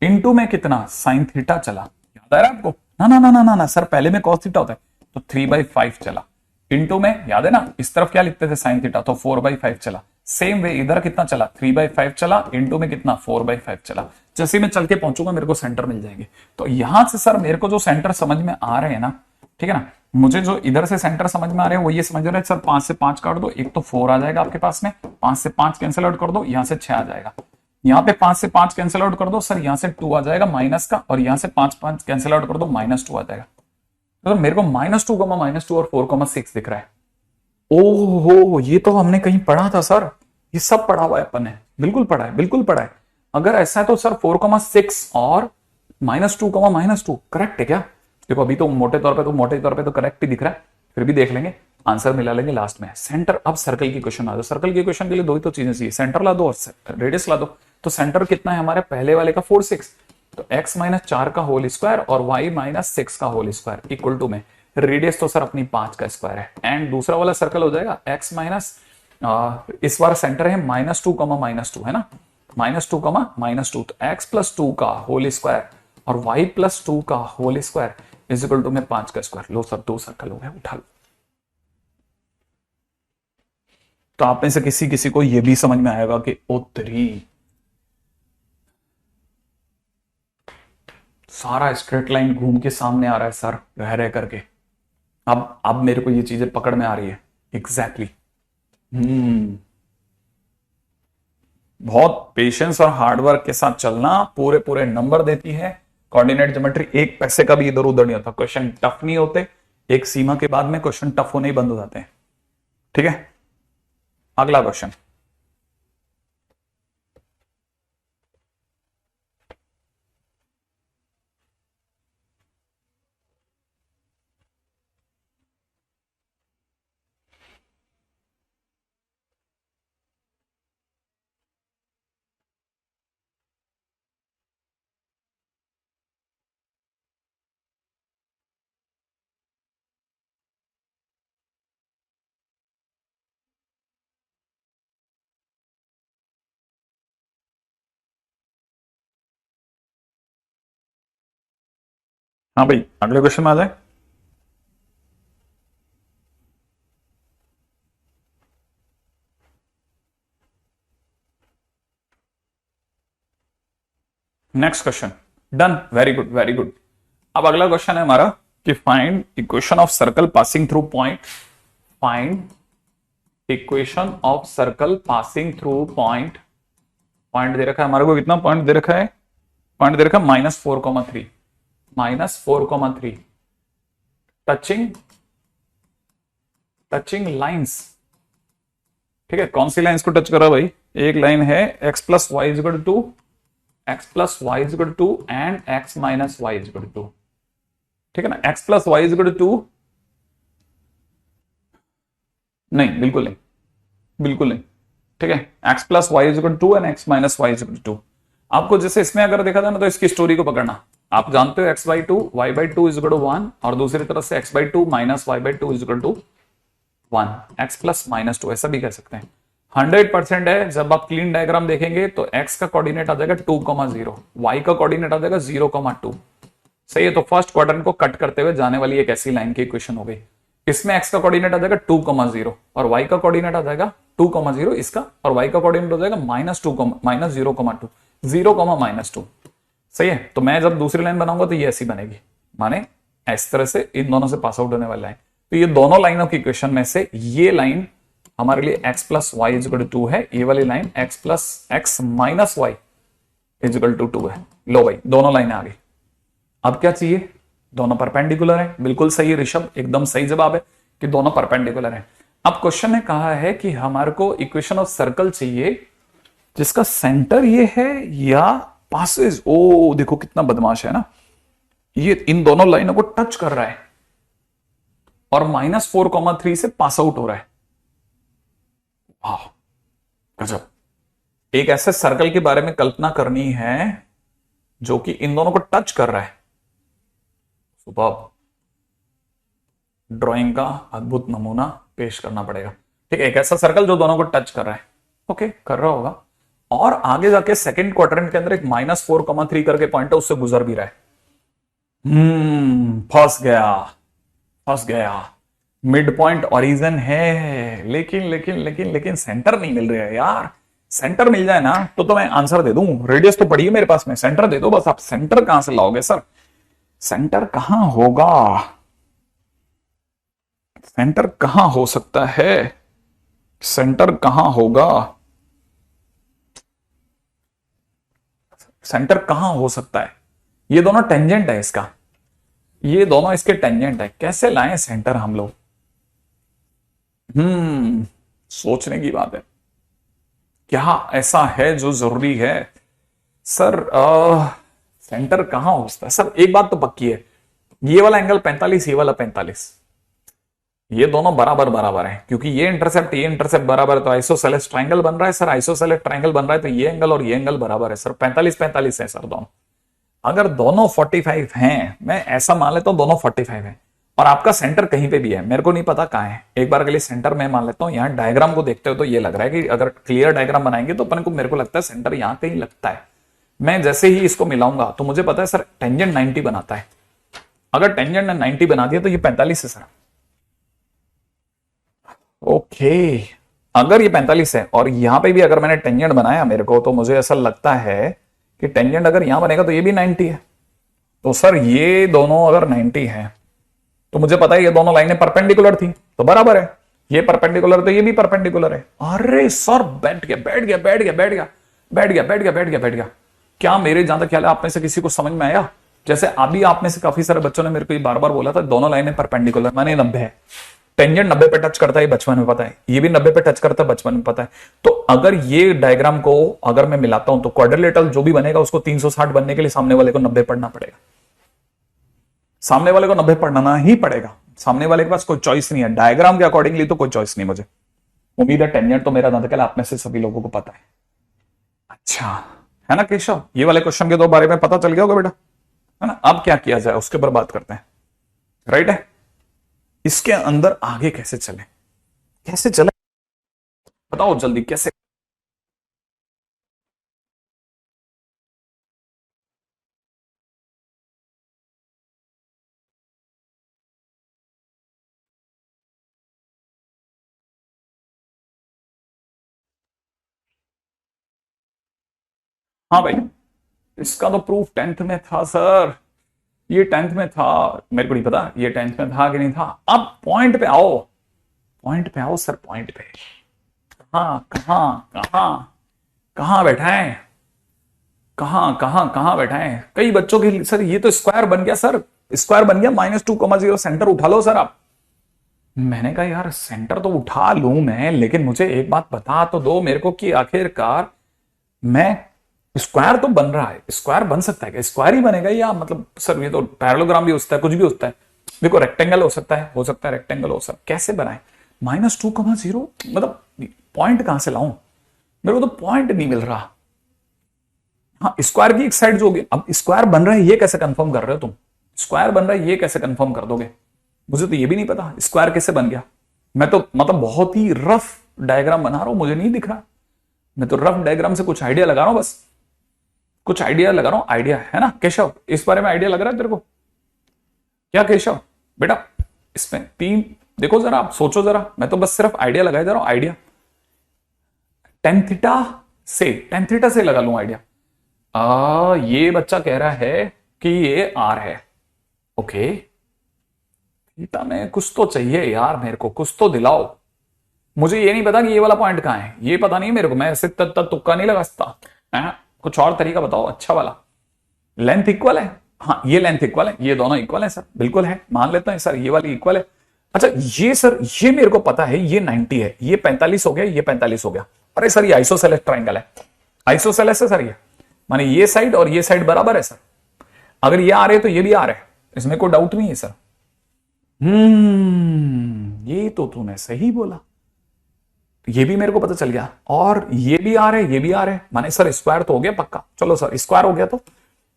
इनटू में कितना? साइन थीटा चला। याद आ रहा है आपको? ना ना ना ना ना ना सर, पहले में कॉस थीटा होता है, तो 3/5 चला। इनटू में, याद है ना, इस तरफ क्या लिखते थे? साइन थीटा, तो 4/5 चला। सेम वे इधर कितना चला? 3/5 चला। इनटू में कितना? 4/5 चला। जैसे मैं चल के पहुंचूंगा मेरे को सेंटर मिल जाएंगे। तो यहां से सर मेरे को जो सेंटर समझ में आ रहे हैं ना, ठीक है ना, मुझे जो इधर से सेंटर समझ में आ रहे हैं वो ये समझ रहे हैं सर, 5 से 5 काट दो, एक तो 4 आ जाएगा आपके पास में, 5 से 5 कैंसिल आउट कर दो, यहां से 6 आ जाएगा। यहां पे 5 से 5 कैंसिल आउट कर दो सर, यहां से 2 आ जाएगा माइनस का, और यहां से 5 5 कैंसिल आउट कर दो, -2 आ जाएगा। तो मेरे को -2, -2 और 4,6 दिख रहा है। ओहो, ये तो हमने कहीं पढ़ा था सर, ये सब पढ़ा हुआ है अपन ने, बिल्कुल पढ़ा है, बिल्कुल पढ़ा है। अगर ऐसा है तो सर 4,6 और -2, करेक्ट है क्या? देखो अभी तो मोटे तौर पे तो करेक्ट ही दिख रहा है, फिर भी देख लेंगे, आंसर मिला लेंगे लास्ट में। सेंटर, अब सर्कल की क्वेश्चन आ दो। सर्कल के क्वेश्चन के लिए दो ही तो चीजें चाहिए, सेंटर ला दो और रेडियस ला दो। तो सेंटर कितना है हमारे पहले वाले का? 4,6। तो x -4 का होल स्क्वायर और y -6 का होल स्क्वायर इक्वल टू में रेडियस तो सर अपनी 5 का स्क्वायर है, एंड दूसरा वाला सर्कल हो जाएगा x माइनस, इस बार सेंटर है -2, -2 है ना, -2, -2, तो x +2 का होल स्क्वायर और y +2 का whole square is equal to में 5 का स्क्वायर। लो सर, 2 सर्कल हो गए, उठा लो। तो आप में से किसी किसी को यह भी समझ में आएगा कि उत्तरी सारा स्ट्रेट लाइन घूम के सामने आ रहा है सर, रह करके। अब मेरे को ये चीजें पकड़ में आ रही है एग्जैक्टली। बहुत पेशेंस और हार्डवर्क के साथ चलना पूरे पूरे नंबर देती है। कोऑर्डिनेट ज्योमेट्री एक पैसे का भी इधर उधर नहीं होता, क्वेश्चन टफ नहीं होते, एक सीमा के बाद में क्वेश्चन टफ होने ही बंद हो जाते हैं। ठीक है, अगला क्वेश्चन। हाँ भाई, अगले क्वेश्चन में आ जाए। Next question, done, very good very good. अब अगला क्वेश्चन है हमारा कि find equation of circle passing through point. Find equation of circle passing through point. Point दे रखा है हमारे को, कितना पॉइंट दे रखा है? पॉइंट दे रखा है -4,3, -4,3 टचिंग, टचिंग लाइंस। ठीक है, कौन सी लाइंस को टच कर रहा है भाई? एक लाइन है x + y = 2, x + y = 2 and x - y = 2। ठीक है ना, x plus y is equal to 2, नहीं बिल्कुल नहीं, बिल्कुल नहीं, ठीक है, x plus y is equal to and x minus y is equal to. आपको जैसे इसमें अगर देखा था ना, तो इसकी स्टोरी को पकड़ना, आप जानते हो x by two y by two is equal to 1, और दूसरी तरफ से x by two minus y by two is equal to 1, x plus minus two, ऐसा भी कह सकते हैं। 100% है, जब आप क्लीन डायग्राम देखेंगे तो x का कोऑर्डिनेट आ जाएगा 2,0, y का कोऑर्डिनेट आ जाएगा 0,2। सही है, तो फर्स्ट क्वाड्रेंट को कट करते हुए जाने वाली एक ऐसी लाइन की इक्वेशन हो गई। इसमें x का कोऑर्डिनेट आ जाएगा 2,0 और y का कोऑर्डिनेट आ जाएगा 2,0 इसका, और y का कोऑर्डिनेट हो जाएगा माइनस 0,2, 0, -2। सही है, तो मैं जब दूसरी लाइन बनाऊंगा तो ये ऐसी बनेगी, माने इस तरह से इन दोनों से पास आउट होने वाला है। तो ये दोनों लाइनों की इक्वेशन में से ये लाइन हमारे लिए x plus y is equal to 2 है, ये वाली line x plus x minus y is equal to 2 है। लो भाई, दोनों लाइनें आ गई। अब क्या चाहिए, दोनों परपेंडिकुलर है। बिल्कुल सही ऋषभ, एकदम सही जवाब है कि दोनों परपेंडिकुलर है। अब क्वेश्चन ने कहा है कि हमारे को इक्वेशन ऑफ सर्कल चाहिए जिसका सेंटर ये है या पासेज, ओ देखो कितना बदमाश है ना, ये इन दोनों लाइनों को टच कर रहा है और -4,3 से पास आउट हो रहा है। वाह गजब। एक ऐसे सर्कल के बारे में कल्पना करनी है जो कि इन दोनों को टच कर रहा है। सुपर, ड्राइंग का अद्भुत नमूना पेश करना पड़ेगा। ठीक है, एक ऐसा सर्कल जो दोनों को टच कर रहा है, ओके कर रहा होगा, और आगे जाके सेकंड क्वाड्रेंट के अंदर एक -4,3 करके पॉइंट है, उससे गुजर भी रहा है। फंस गया, फंस गया। मिड पॉइंट ओरिजिन है, लेकिन लेकिन लेकिन लेकिन सेंटर नहीं मिल रहा है यार। सेंटर मिल जाए ना तो मैं आंसर दे दूं। रेडियस तो पड़ी है मेरे पास में, सेंटर दे दो बस। आप सेंटर कहां से लाओगे सर, सेंटर कहां होगा, सेंटर कहां हो सकता है, सेंटर कहां होगा, सेंटर कहां हो सकता है। ये दोनों टेंजेंट है इसका, ये दोनों इसके टेंजेंट है, कैसे लाएं सेंटर हम लोग। सोचने की बात है। क्या ऐसा है जो जरूरी है सर, सेंटर कहां हो सकता है सर। एक बात तो पक्की है, ये वाला एंगल 45, ये वाला 45, ये दोनों बराबर बराबर है, क्योंकि ये इंटरसेप्ट बराबर है, तो आइसोसेलेस ट्रायंगल बन रहा है सर। आइसोसेलेस ट्रायंगल बन रहा है तो ये एंगल और ये एंगल बराबर है सर। 45 45 है सर दोनों। अगर दोनों 45 हैं, मैं ऐसा मान लेता हूं दोनों 45 है, और आपका सेंटर कहीं पे भी है, मेरे को नहीं पता कहां है। एक बार के लिए सेंटर मैं मान लेता हूं, यहां डायग्राम को देखते हो तो ये लग रहा है कि अगर क्लियर डायग्राम बनाएंगे तो अपन को, मेरे को लगता है सेंटर यहां कहीं लगता है। मैं जैसे ही इसको मिलाऊंगा तो मुझे पता है सर टेंजेंट 90 बनाता है। अगर टेंजेंट ने 90 बना दिया तो ये 45 है सर। ओके, अगर ये 45 है और यहां पे भी अगर मैंने टेंजेंट बनाया मेरे को, तो मुझे ऐसा लगता है कि टेंजेंट अगर यहां बनेगा तो ये भी 90 है। तो सर ये दोनों अगर 90 है तो मुझे पता है ये दोनों लाइनें परपेंडिकुलर थी, तो बराबर है। ये परपेंडिकुलर तो ये भी परपेंडिकुलर है। अरे सर बैठ गया बैठ गया बैठ गया बैठ गया बैठ गया बैठ गया बैठ गया बैठ गया। क्या मेरे जहां तक ख्याल है आप में से किसी को समझ में आया। जैसे अभी आप में से काफी सारे बच्चों ने मेरे को बार बार बोला था दोनों लाइनें परपेंडिकुलर, माने 90 है। टेंजेंट 90 पे टच करता है, बचपन में पता है, ये भी 90 पे टच करता है, बचपन में पता है। तो अगर ये डायग्राम को अगर मैं मिलाता हूं तो क्वाड्रिलेटरल जो भी बनेगा उसको 360 बनने के लिए सामने वाले को 90 पढ़ना पड़ेगा। सामने वाले को 90 पढ़ना ही पड़ेगा। सामने वाले के पास कोई चॉइस नहीं है, डायग्राम के अकॉर्डिंगली तो कोई चॉइस नहीं। मुझे उम्मीद है टेंजेंट तो मेरा नंदकल आप में से सभी लोगों को पता है। अच्छा है ना केशव, ये वाले क्वेश्चन के दो बारे में पता चल गया होगा बेटा, है ना। अब क्या किया जाए उसके ऊपर बात करते हैं, राइट है। इसके अंदर आगे कैसे चले, कैसे चले बताओ जल्दी कैसे। हाँ भाई, इसका तो प्रूफ 10th में था सर, ये 10th में था। मेरे को नहीं पता ये 10th में था कि नहीं था। अब पॉइंट पे आओ, पॉइंट पे आओ सर, पॉइंट पे। कहां कहां कहां कहां बैठा है, कहां कहां कहां बैठा है। कई बच्चों के लिए सर ये तो स्क्वायर बन गया सर, स्क्वायर बन गया -2,0 सेंटर उठा लो सर आप। मैंने कहा यार सेंटर तो उठा लूं मैं, लेकिन मुझे एक बात बता तो दो मेरे को कि आखिरकार मैं स्क्वायर तो बन रहा है, स्क्वायर बन सकता है क्या? स्क्वायर ही बनेगा या मतलब सर ये तो पैरेललोग्राम भी हो सकता है, कुछ भी हो सकता है। देखो रेक्टेंगल हो सकता है रेक्टेंगल हो सकता है। कैसे बनाए? -2,0 मतलब पॉइंट कहां से लाऊं? मेरे को तो पॉइंट नहीं मिल रहा। हाँ स्क्वायर की एक साइड जो होगी, अब स्क्वायर बन रहा है ये कैसे कंफर्म कर रहे हो तुम? स्क्वायर बन रहा है ये कैसे कंफर्म कर दोगे? मुझे तो ये भी नहीं पता स्क्वायर कैसे बन गया। मैं तो मतलब बहुत ही रफ डायग्राम बना रहा हूं, मुझे नहीं दिख रहा। मैं तो रफ डायग्राम से कुछ आइडिया लगा रहा हूं, बस कुछ आइडिया लगा रहा हूं। आइडिया है ना केशव? इस बारे में आइडिया लग रहा है तेरे को क्या केशव? बेटा इसमें तीन देखो जरा, आप सोचो जरा, मैं तो बस सिर्फ आइडिया लगाए जा रहा हूं। आइडिया टेन थीटा से लगा लूं आइडिया। ये बच्चा कह रहा है कि ये आर है। ओके थीटा में कुछ तो चाहिए यार, मेरे को कुछ तो दिलाओ। मुझे ये नहीं पता कि ये वाला पॉइंट कहां है, ये पता नहीं मेरे को। मैं ऐसे तुक्का नहीं लगा सकता है? कुछ और तरीका बताओ अच्छा वाला। लेंथ इक्वल है? हाँ ये लेंथ इक्वल है, ये दोनों इक्वल है सर, बिल्कुल है, मान लेता है सर ये वाली इक्वल है। अच्छा ये सर ये मेरे को पता है, ये 90 है, ये 45 हो गया, ये 45 हो गया। अरे सर ये आइसोसेलेस ट्राइंगल है, आइसोसेलेस है सर ये, माने ये साइड और ये साइड बराबर है सर। अगर ये आ रहे तो ये भी आ रहे हैं, इसमें कोई डाउट नहीं है सर। ये तो तूने सही बोला, ये भी मेरे को पता चल गया। और ये भी आ रहे, ये भी आ रहे, माने सर स्क्वायर तो हो गया पक्का। चलो सर स्क्वायर हो गया, तो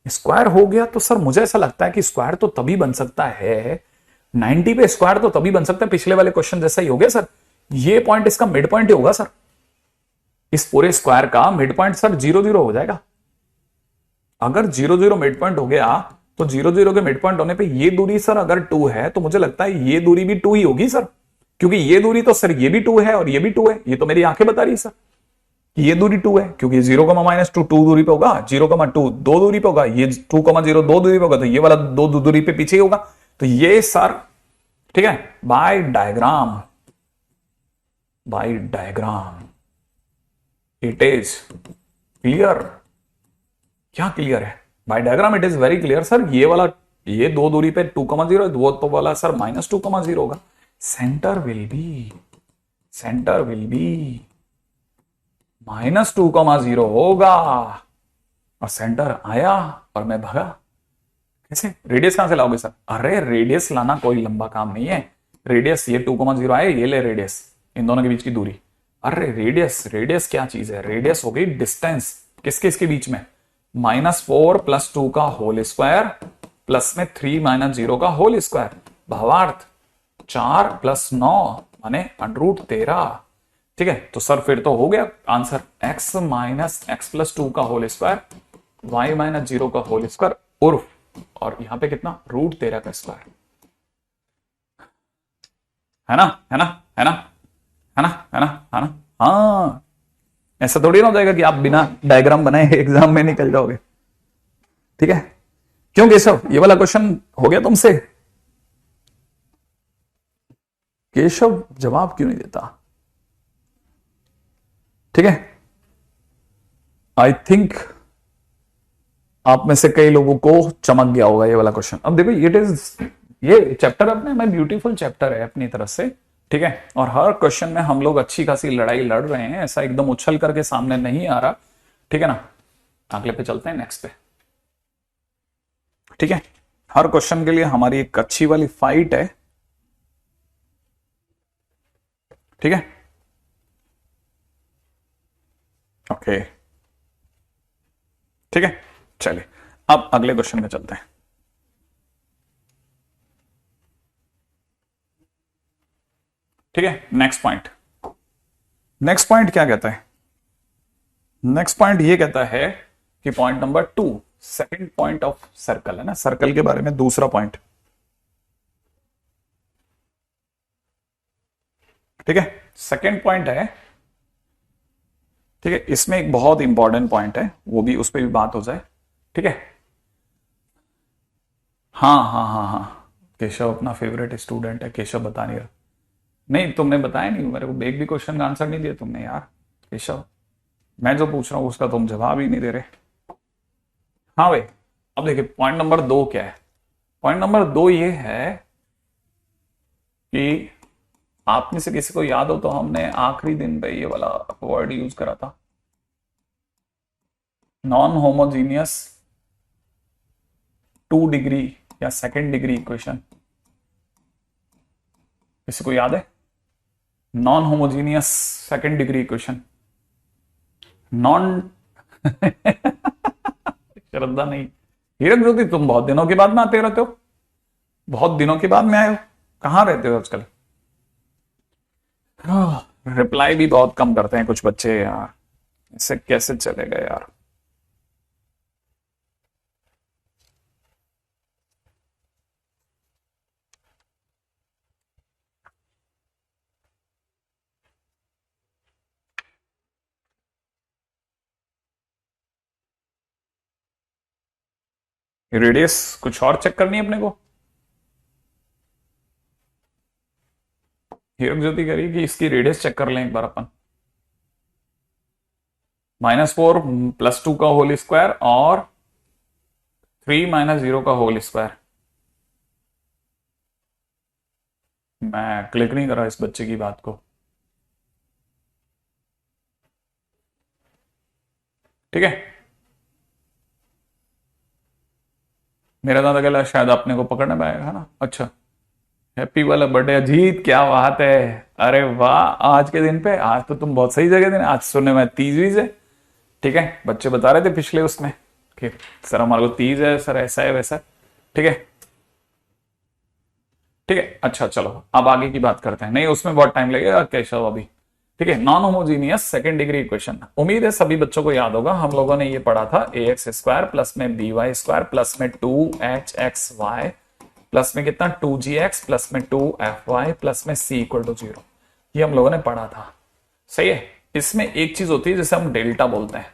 स्क्वायर हो गया तो सर मुझे ऐसा लगता है कि स्क्वायर तो तभी बन सकता है 90 पे, स्क्वायर तो तभी बन सकता है पिछले वाले क्वेश्चन जैसा ही हो गया सर। ये पॉइंट इसका मिड पॉइंट ही होगा सर, इस पूरे स्क्वायर का मिड पॉइंट सर 0 0 हो जाएगा। अगर 0 0 मिड पॉइंट हो गया तो 0 0 के मिड पॉइंट होने पे ये दूरी सर अगर 2 है तो मुझे लगता है ये दूरी भी 2 ही होगी सर, क्योंकि ये दूरी तो सर ये भी 2 है और ये भी 2 है, ये तो मेरी आंखें बता रही है सर। ये दूरी 2 है क्योंकि 0, -2 दूरी पे होगा, 0, 2 दो दूरी पे होगा, ये 2, 0 दो दूरी पे होगा, तो ये वाला दो दूरी पे पीछे ही होगा। तो ये सर ठीक है, by diagram it is clear. क्या क्लियर है? By diagram it is very clear sir. ये वाला ये दो दूरी पे 2, 0 वो तो वाला सर -2, 0 होगा। सेंटर विल बी -2, 0 होगा। और सेंटर आया और मैं भागा। कैसे? रेडियस कहां से लाओगे सर? अरे रेडियस लाना कोई लंबा काम नहीं है। रेडियस ये 2, 0 आए, ये ले रेडियस, इन दोनों के बीच की दूरी। अरे रेडियस क्या चीज है? रेडियस हो गई डिस्टेंस किसके इसके बीच में, -4 + 2 का होल स्क्वायर प्लस में 3 - 0 का होल स्क्वायर, भावार्थ 4 + 9 माने √13। ठीक है, तो सर फिर तो हो गया आंसर x - x + 2 का होल स्क्वायर, y - 0 का होल स्क्वायर उर्फ, और यहां पे कितना √13 का स्क्वायर। है ना? है ना? है ना? है ना? है ना? है ना? हाँ ऐसा थोड़ी ना हो जाएगा कि आप बिना डायग्राम बनाए एग्जाम में निकल जाओगे। ठीक है, क्यों केशव ये वाला क्वेश्चन हो गया तुमसे? केशव जवाब क्यों नहीं देता? ठीक है, आई थिंक आप में से कई लोगों को चमक गया होगा ये वाला क्वेश्चन। अब देखो ये चैप्टर अपने में ब्यूटीफुल चैप्टर है अपनी तरफ से। ठीक है, और हर क्वेश्चन में हम लोग अच्छी खासी लड़ाई लड़ रहे हैं, ऐसा एकदम उछल करके सामने नहीं आ रहा। ठीक है ना? अगले पे चलते हैं, नेक्स्ट पे। ठीक है, हर क्वेश्चन के लिए हमारी एक अच्छी वाली फाइट है। ठीक है, ओके ठीक है, चलिए अब अगले क्वेश्चन में चलते हैं। ठीक है, नेक्स्ट पॉइंट क्या कहता है? नेक्स्ट पॉइंट ये कहता है कि point number 2 second point of circle है ना, सर्कल के बारे में दूसरा पॉइंट। ठीक है, सेकंड पॉइंट है। ठीक है, इसमें एक बहुत इंपॉर्टेंट पॉइंट है, वो भी उस पर भी बात हो जाए। ठीक है, हाँ हाँ हाँ हाँ, केशव अपना फेवरेट स्टूडेंट है, केशव बता नहीं रहा। नहीं तुमने बताया नहीं मेरे को, एक भी क्वेश्चन का आंसर नहीं दिया तुमने यार केशव। मैं जो पूछ रहा हूं उसका तुम जवाब ही नहीं दे रहे। हाँ भाई, अब देखिए पॉइंट नंबर 2 क्या है। पॉइंट नंबर 2 ये है कि आप में से किसी को याद हो तो हमने आखिरी दिन पे ये वाला वर्ड यूज करा था, नॉन होमोजीनियस 2 डिग्री या सेकेंड डिग्री इक्वेशन, किसी को याद है? Non homogeneous second degree equation, non Shraddha नहीं, हीरक ज्योति तुम बहुत दिनों के बाद में आते रहते हो, बहुत दिनों के बाद में आए हो, कहां रहते हो आजकल? रिप्लाई भी बहुत कम करते हैं कुछ बच्चे यार, इससे कैसे चलेगा यार। रेडियस कुछ और चेक करनी है अपने को। हीरक ज्योति कह रही है कि इसकी रेडियस चेक कर लें एक बार अपन। -4 + 2 का होल स्क्वायर और 3 - 0 का होल स्क्वायर। मैं क्लिक नहीं कर रहा इस बच्चे की बात को, ठीक है। मेरा दादा कहला शायद आपने को पकड़ना पाएगा, है ना? अच्छा, हैप्पी वाला बर्थडे अजीत, क्या बात है। अरे वाह, आज के दिन पे, आज तो तुम बहुत सही जगह थे। आज सुनने में 30 है, ठीक है। बच्चे बता रहे थे पिछले उसमें कि सर हमारे को 30 है, सर ऐसा है वैसा, ठीक है, ठीक है। अच्छा चलो अब आगे की बात करते हैं। नहीं उसमें बहुत टाइम लगेगा केशव अभी, ठीक है। Non homogeneous second degree equation, उम्मीद है सभी बच्चों को याद होगा। हम लोगों ने ये पढ़ा था ax² प्लस में by² प्लस में 2hxy प्लस में कितना 2gx प्लस में 2fy प्लस में c = 0। ये हम लोगों ने पढ़ा था, सही है। इसमें एक चीज होती है जिसे हम डेल्टा बोलते हैं,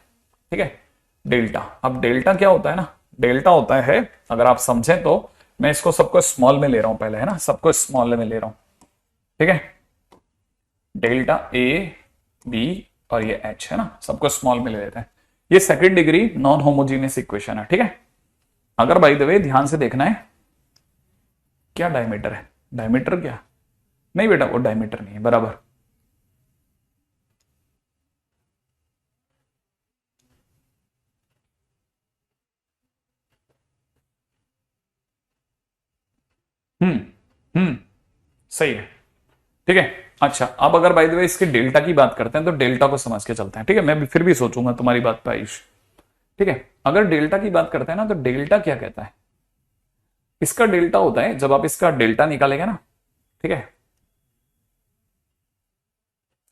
ठीक है, डेल्टा। अब डेल्टा क्या होता है ना, डेल्टा होता है, अगर आप समझें तो, मैं इसको सबको स्मॉल में ले रहा हूं पहले, है ना, सबको स्मॉल में ले रहा हूं, ठीक है। डेल्टा ए बी और ये एच, है ना, सबको स्मॉल में ले लेते हैं। ये second degree non homogeneous equation है, ठीक है। अगर बाय द वे ध्यान से देखना है, क्या डायमीटर है, डायमीटर क्या, नहीं बेटा वो डायमीटर नहीं है, बराबर। हम्म सही है, ठीक है। अच्छा अब अगर बाय द वे इसके डेल्टा की बात करते हैं तो डेल्टा को समझ के चलते हैं, ठीक है। मैं फिर भी सोचूंगा तुम्हारी बात पे आयुष, ठीक है। अगर डेल्टा की बात करते हैं ना तो डेल्टा क्या कहता है, इसका डेल्टा होता है जब आप इसका डेल्टा निकालेंगे ना, ठीक है।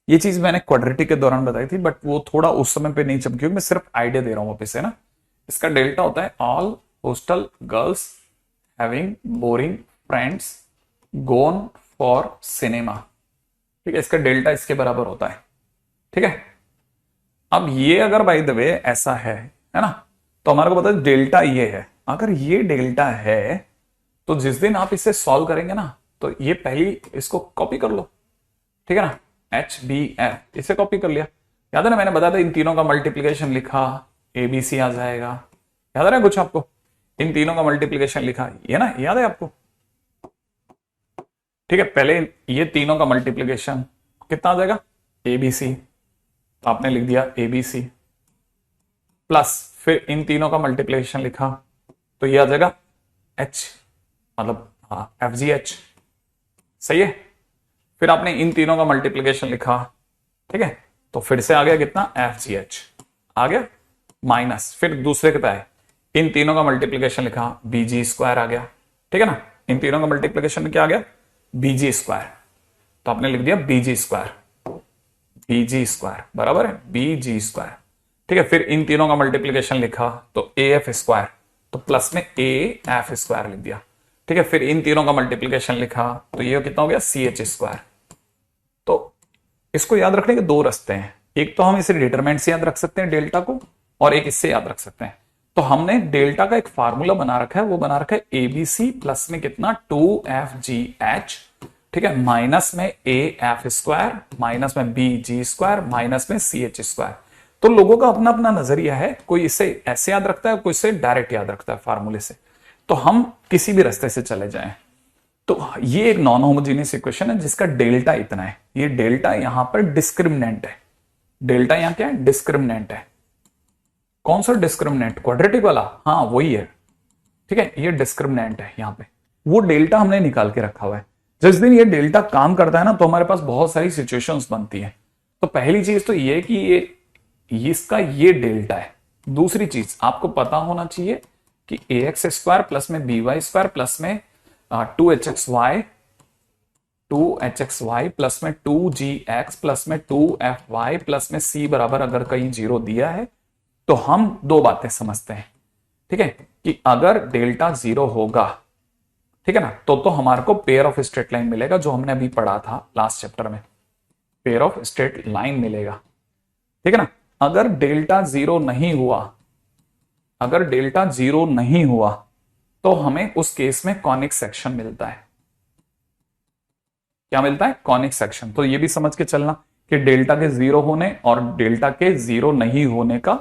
ये चीज मैंने क्वाड्रेटिक के दौरान बताई थी, बट वो थोड़ा उस समय पे नहीं चमकी, मैं सिर्फ आइडिया दे रहा हूं वापस, है ना। इसका डेल्टा होता है all hostel girls having boring friends gone for cinema, ठीक है। इसका डेल्टा इसके बराबर होता है, ठीक है। अब ये अगर बाय द वे ऐसा है ना, तो हमारे को पता है डेल्टा ये है। अगर ये डेल्टा है तो जिस दिन आप इसे सॉल्व करेंगे ना, तो ये पहली इसको कॉपी कर लो, ठीक है ना, HBF इसे कॉपी कर लिया। याद है ना, मैंने बताया था इन तीनों का मल्टीप्लीकेशन लिखा, ABC आ जाएगा। याद है ना कुछ आपको, इन तीनों का मल्टीप्लीकेशन लिखा, ये ना, याद है आपको, ठीक है। पहले ये तीनों का मल्टीप्लीकेशन कितना आ जाएगा, ABC, तो आपने लिख दिया ABC प्लस फिर इन तीनों का मल्टीप्लीकेशन लिखा, तो ये आ जाएगा H, मतलब हाँ FGH, सही है। फिर आपने इन तीनों का मल्टीप्लीकेशन लिखा, ठीक है, तो फिर से आ गया कितना FGH आ गया, माइनस फिर दूसरे के पे आए, इन तीनों का मल्टीप्लीकेशन लिखा, BG² आ गया, ठीक है ना। इन तीनों का मल्टीप्लीकेशन क्या आ गया, BG², तो आपने लिख दिया BG² बराबर है BG², ठीक है। फिर इन तीनों का मल्टीप्लीकेशन लिखा तो AF², तो प्लस में AF² लिख दिया, ठीक है। फिर इन तीनों का मल्टीप्लीकेशन लिखा तो ये कितना हो गया CH²। तो इसको याद रखने के दो रास्ते हैं, एक तो हम इसे डिटरमिनेंट से याद रख सकते हैं डेल्टा को, और एक इससे याद रख सकते हैं। तो हमने डेल्टा का एक फार्मूला बना रखा है, वो बना रखा है ABC प्लस में कितना 2FGH, ठीक है, माइनस में AF² माइनस में BG² माइनस में CH²। तो लोगों का अपना अपना नजरिया है, कोई इसे ऐसे याद रखता है, कोई इसे डायरेक्ट याद रखता है फार्मूले से। तो हम किसी भी रास्ते से चले जाएं, तो ये एक नॉन होमोजीनियस इक्वेशन है जिसका डेल्टा इतना है। ये डेल्टा यहां पर डिस्क्रिमिनेंट है, डेल्टा यहां क्या है, डिस्क्रिमिनेंट है, कौन सा डिस्क्रिमिनेंट, क्वाड्रेटिक वाला? हाँ वही है, ठीक है, ये डिस्क्रिमिनेंट है यहाँ पे, वो डेल्टा हमने निकाल के रखा हुआ है। जिस दिन ये डेल्टा काम करता है ना तो हमारे पास बहुत सारी सिचुएशंस बनती है। तो पहली चीज तो ये कि ये इसका ये डेल्टा है। दूसरी चीज आपको पता होना चाहिए कि ए एक्स स्क्वायर प्लस में बी वाई स्क्वायर प्लस में 2hxy प्लस में 2gx प्लस में 2fy प्लस में c बराबर अगर कहीं जीरो दिया है तो हम दो बातें समझते हैं, ठीक है, कि अगर डेल्टा जीरो होगा, ठीक है ना, तो हमारे को पेयर ऑफ स्ट्रेट लाइन मिलेगा, जो हमने अभी पढ़ा था लास्ट चैप्टर में, पेयर ऑफ स्ट्रेट लाइन मिलेगा, ठीक है ना। अगर डेल्टा जीरो नहीं हुआ, अगर डेल्टा जीरो नहीं हुआ तो हमें उस केस में कॉनिक सेक्शन मिलता है। क्या मिलता है? Conic section. तो ये भी समझ के चलना कि डेल्टा के जीरो होने और डेल्टा के जीरो नहीं होने का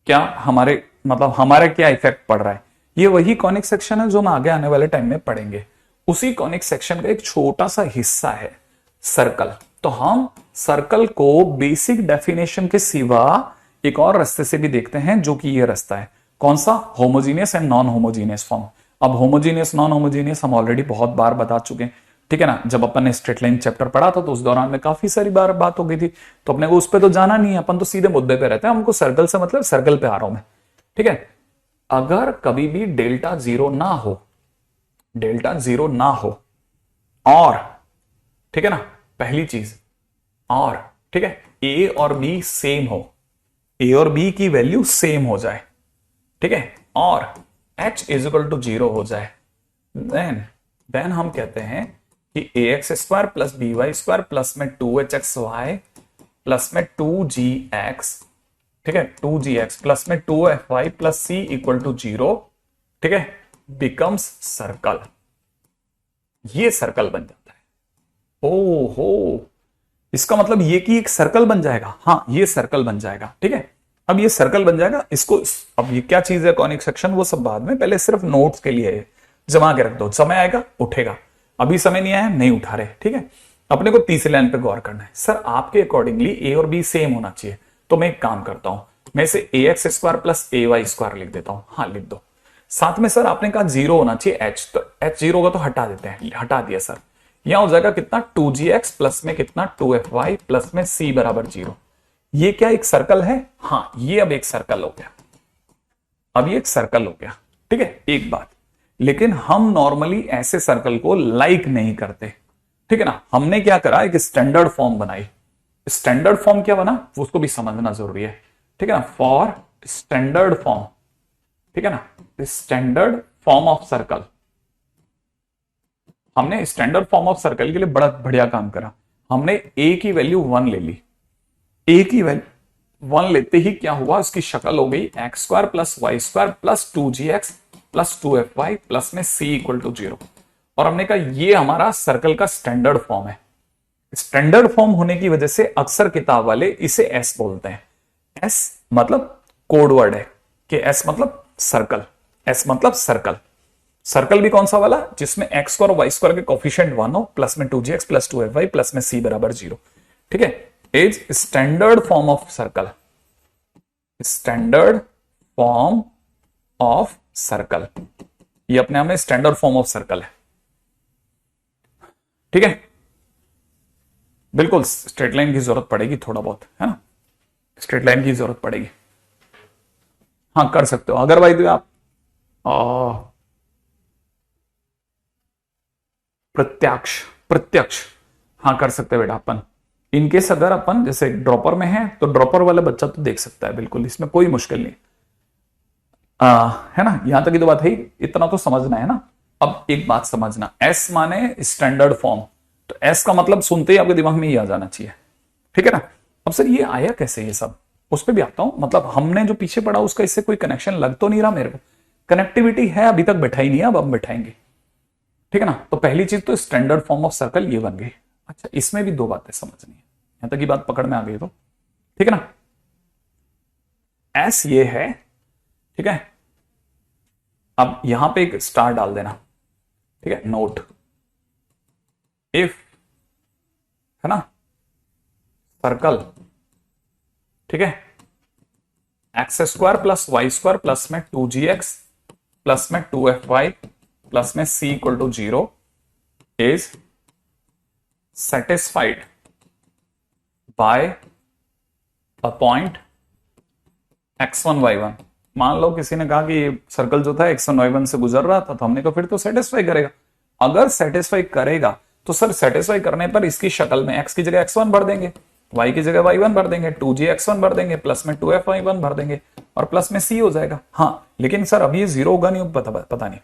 क्या हमारे मतलब हमारे क्या इफेक्ट पड़ रहा है। ये वही कॉनिक सेक्शन है जो हम आगे आने वाले टाइम में पढ़ेंगे। उसी कॉनिक सेक्शन का एक छोटा सा हिस्सा है सर्कल। तो हम सर्कल को बेसिक डेफिनेशन के सिवा एक और रास्ते से भी देखते हैं, जो कि ये रास्ता है। कौन सा? Homogeneous and non homogeneous form. अब होमोजीनियस नॉन होमोजीनियस हम ऑलरेडी बहुत बार बता चुके हैं, ठीक है ना। जब अपन ने स्ट्रेट लाइन चैप्टर पढ़ा था तो उस दौरान में काफी सारी बार बात हो गई थी, तो अपने को उस पर तो जाना नहीं है, अपन तो सीधे मुद्दे पे रहते हैं। हमको सर्कल से मतलब सर्कल पे आ रहा हूं मैं, ठीक है। अगर कभी भी डेल्टा जीरो ना हो, डेल्टा जीरो ना हो और, ठीक है ना, पहली चीज, और ठीक है, ए और बी सेम हो, ए और बी की वैल्यू सेम हो जाए, ठीक है, और h is equal to zero हो जाए, देन हम कहते हैं कि A X square plus B Y square plus में 2hxy प्लस में 2gx, ठीक है, 2gx प्लस में 2fy plus c equal to zero, ठीक है, बिकम्स सर्कल। ये सर्कल बन जाता है। ओहो, इसका मतलब ये कि एक सर्कल बन जाएगा। हाँ, ये सर्कल बन जाएगा, ठीक है। अब ये सर्कल बन जाएगा, इसको अब ये क्या चीज है कॉनिक सेक्शन, वो सब बाद में, पहले सिर्फ नोट्स के लिए है, जमा के रख दो, समय आएगा उठेगा, अभी समय नहीं आया नहीं उठा रहे, ठीक है। अपने को तीसरी लाइन पे गौर करना है। सर आपके अकॉर्डिंगली ए और बी सेम होना चाहिए, तो मैं एक काम करता हूं, मैं इसे ए एक्स स्क्वायर प्लस ए वाई स्क्वायर लिख देता हूं। हाँ लिख दो। साथ में सर आपने कहा जीरो होना चाहिए एच, तो एच जीरो होगा तो हटा देते हैं, हटा दिया सर। यहां हो जाएगा कितना? 2gx प्लस में कितना? 2fy प्लस में c बराबर जीरो। ये क्या एक सर्कल है? हाँ, ये अब एक सर्कल हो गया, अब ये एक सर्कल हो गया, ठीक है। एक बात, लेकिन हम नॉर्मली ऐसे सर्कल को लाइक नहीं करते, ठीक है ना। हमने क्या करा, एक स्टैंडर्ड फॉर्म बनाई। स्टैंडर्ड फॉर्म क्या बना वो उसको भी समझना जरूरी है, ठीक है ना। फॉर स्टैंडर्ड फॉर्म, ठीक है ना, स्टैंडर्ड फॉर्म ऑफ सर्कल, हमने स्टैंडर्ड फॉर्म ऑफ सर्कल के लिए बड़ा बढ़िया काम करा। हमने ए की वैल्यू 1 ले ली, ए की वैल्यू 1 लेते ही क्या हुआ, उसकी शक्ल हो गई x square plus y square plus 2gx plus 2fy plus में c इक्वल टू जीरो। और हमने कहा ये हमारा सर्कल का स्टैंडर्ड फॉर्म है। स्टैंडर्ड फॉर्म होने की वजह से अक्सर किताब वाले इसे एस बोलते हैं। एस मतलब कोड वर्ड है कि एस मतलब सर्कल, एस मतलब सर्कल। सर्कल भी कौन सा वाला? जिसमें एक्स स्क्वायर और वाई स्क्वायर के कोफिशिएंट 1 हो, प्लस में 2gx प्लस 2fy प्लस में c बराबर जीरो, ठीक है। Is standard form of circle, standard form of circle, ये अपने आप में स्टैंडर्ड फॉर्म ऑफ सर्कल है, ठीक है। बिल्कुल स्ट्रेट लाइन की जरूरत पड़ेगी थोड़ा बहुत, है ना, स्ट्रेट लाइन की जरूरत पड़ेगी। हाँ कर सकते हो अगर भाई तो आप प्रत्यक्ष, प्रत्यक्ष हाँ कर सकते हैं बेटा अपन। इनकेस अगर अपन जैसे ड्रॉपर में है तो ड्रॉपर वाला बच्चा तो देख सकता है, बिल्कुल इसमें कोई मुश्किल नहीं, है ना। यहां तक की तो बात है, इतना तो समझना है ना। अब एक बात समझना, एस माने स्टैंडर्ड फॉर्म, तो एस का मतलब सुनते ही आपके दिमाग में ये आ जाना चाहिए, ठीक है ना। अब सर ये आया कैसे ये सब, उस पर भी आता हूं। मतलब हमने जो पीछे पढ़ा उसका इससे कोई कनेक्शन लग तो नहीं रहा मेरे को, कनेक्टिविटी है अभी तक बैठा ही नहीं है, अब हम बैठाएंगे, ठीक है ना। तो पहली चीज तो स्टैंडर्ड फॉर्म ऑफ सर्कल ये बन गई। अच्छा इसमें भी दो बातें समझनी है, यहां तक की बात पकड़ में आ गई तो ठीक है ना। एस ये है, ठीक है। अब यहां पे एक स्टार डाल देना, ठीक है, नोट इफ, है ना, सर्कल, ठीक है, x square plus y square plus में 2gx प्लस में 2fy प्लस में c equal to 0 is satisfied by a point x1 y1। मान लो किसी ने कहा कि ये सर्कल जो था x1 y1 से गुजर रहा था, तो हमने कहा फिर तो सेटिस्फाई करेगा। अगर सेटिस्फाई करेगा तो सर सेटिस्फाई करने पर इसकी शक्ल में x की जगह x1 भर देंगे, y की जगह y1 भर देंगे, 2gx1 भर देंगे, प्लस में 2fy1 भर देंगे और प्लस में c हो जाएगा। हाँ, लेकिन सर अभी ये जीरो होगा नहीं, पता नहीं,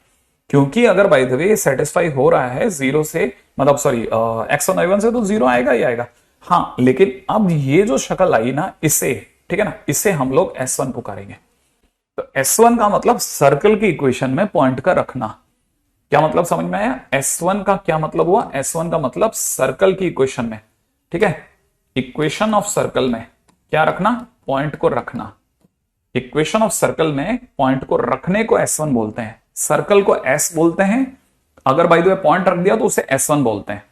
क्योंकि अगर बाय द वे सेटिस्फाई हो रहा है जीरो से, मतलब सॉरी x1 y1 से, तो जीरो आएगा ही आएगा। हाँ, लेकिन अब ये जो शक्ल आई ना, इससे, ठीक है ना, इससे हम लोग S1 पुकारेंगे। तो S1 का मतलब सर्कल की इक्वेशन में पॉइंट का रखना। क्या मतलब समझ में आया? S1 का क्या मतलब हुआ? S1 का मतलब सर्कल की इक्वेशन में, ठीक है, इक्वेशन ऑफ सर्कल में क्या रखना? पॉइंट को रखना। इक्वेशन ऑफ सर्कल में पॉइंट को रखने को S1 बोलते हैं, सर्कल को S बोलते हैं। अगर बाय द वे पॉइंट रख दिया तो उसे S1 बोलते हैं।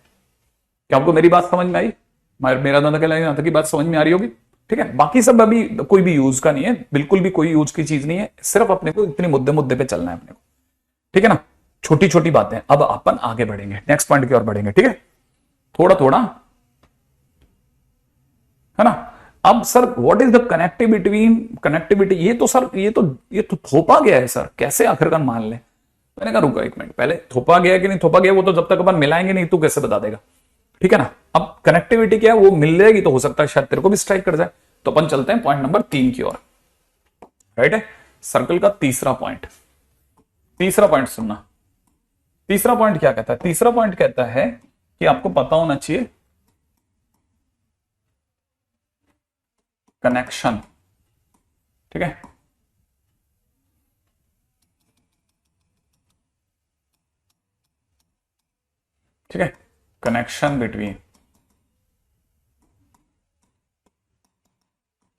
क्या आपको मेरी बात समझ में आई? मेरा दादा की बात समझ में आ रही होगी, ठीक है। बाकी सब अभी कोई भी यूज का नहीं है, बिल्कुल भी कोई यूज की चीज नहीं है, सिर्फ अपने को इतने मुद्दे पे चलना है अपने को, ठीक है ना। छोटी छोटी बातें। अब अपन आगे बढ़ेंगे, नेक्स्ट पॉइंट की ओर बढ़ेंगे, ठीक है, थोड़ा थोड़ा, है ना। अब sir what is the connectivity? ये तो सर ये तो थोपा गया है सर, कैसे आखिरकार मान ले? मैंने कहा रुको एक मिनट, पहले थोपा गया कि नहीं थोपा गया वो तो जब तक अपन मिलाएंगे नहीं तू कैसे बता देगा, ठीक है ना। अब कनेक्टिविटी क्या है वो मिल जाएगी तो हो सकता है शायद तेरे को भी स्ट्राइक कर जाए। तो अपन चलते हैं पॉइंट नंबर 3 की ओर, राइट है, सर्कल का तीसरा पॉइंट। तीसरा पॉइंट सुनना, तीसरा पॉइंट क्या कहता है? तीसरा पॉइंट कहता है कि आपको पता होना चाहिए कनेक्शन, ठीक है, ठीक है, कनेक्शन बिटवीन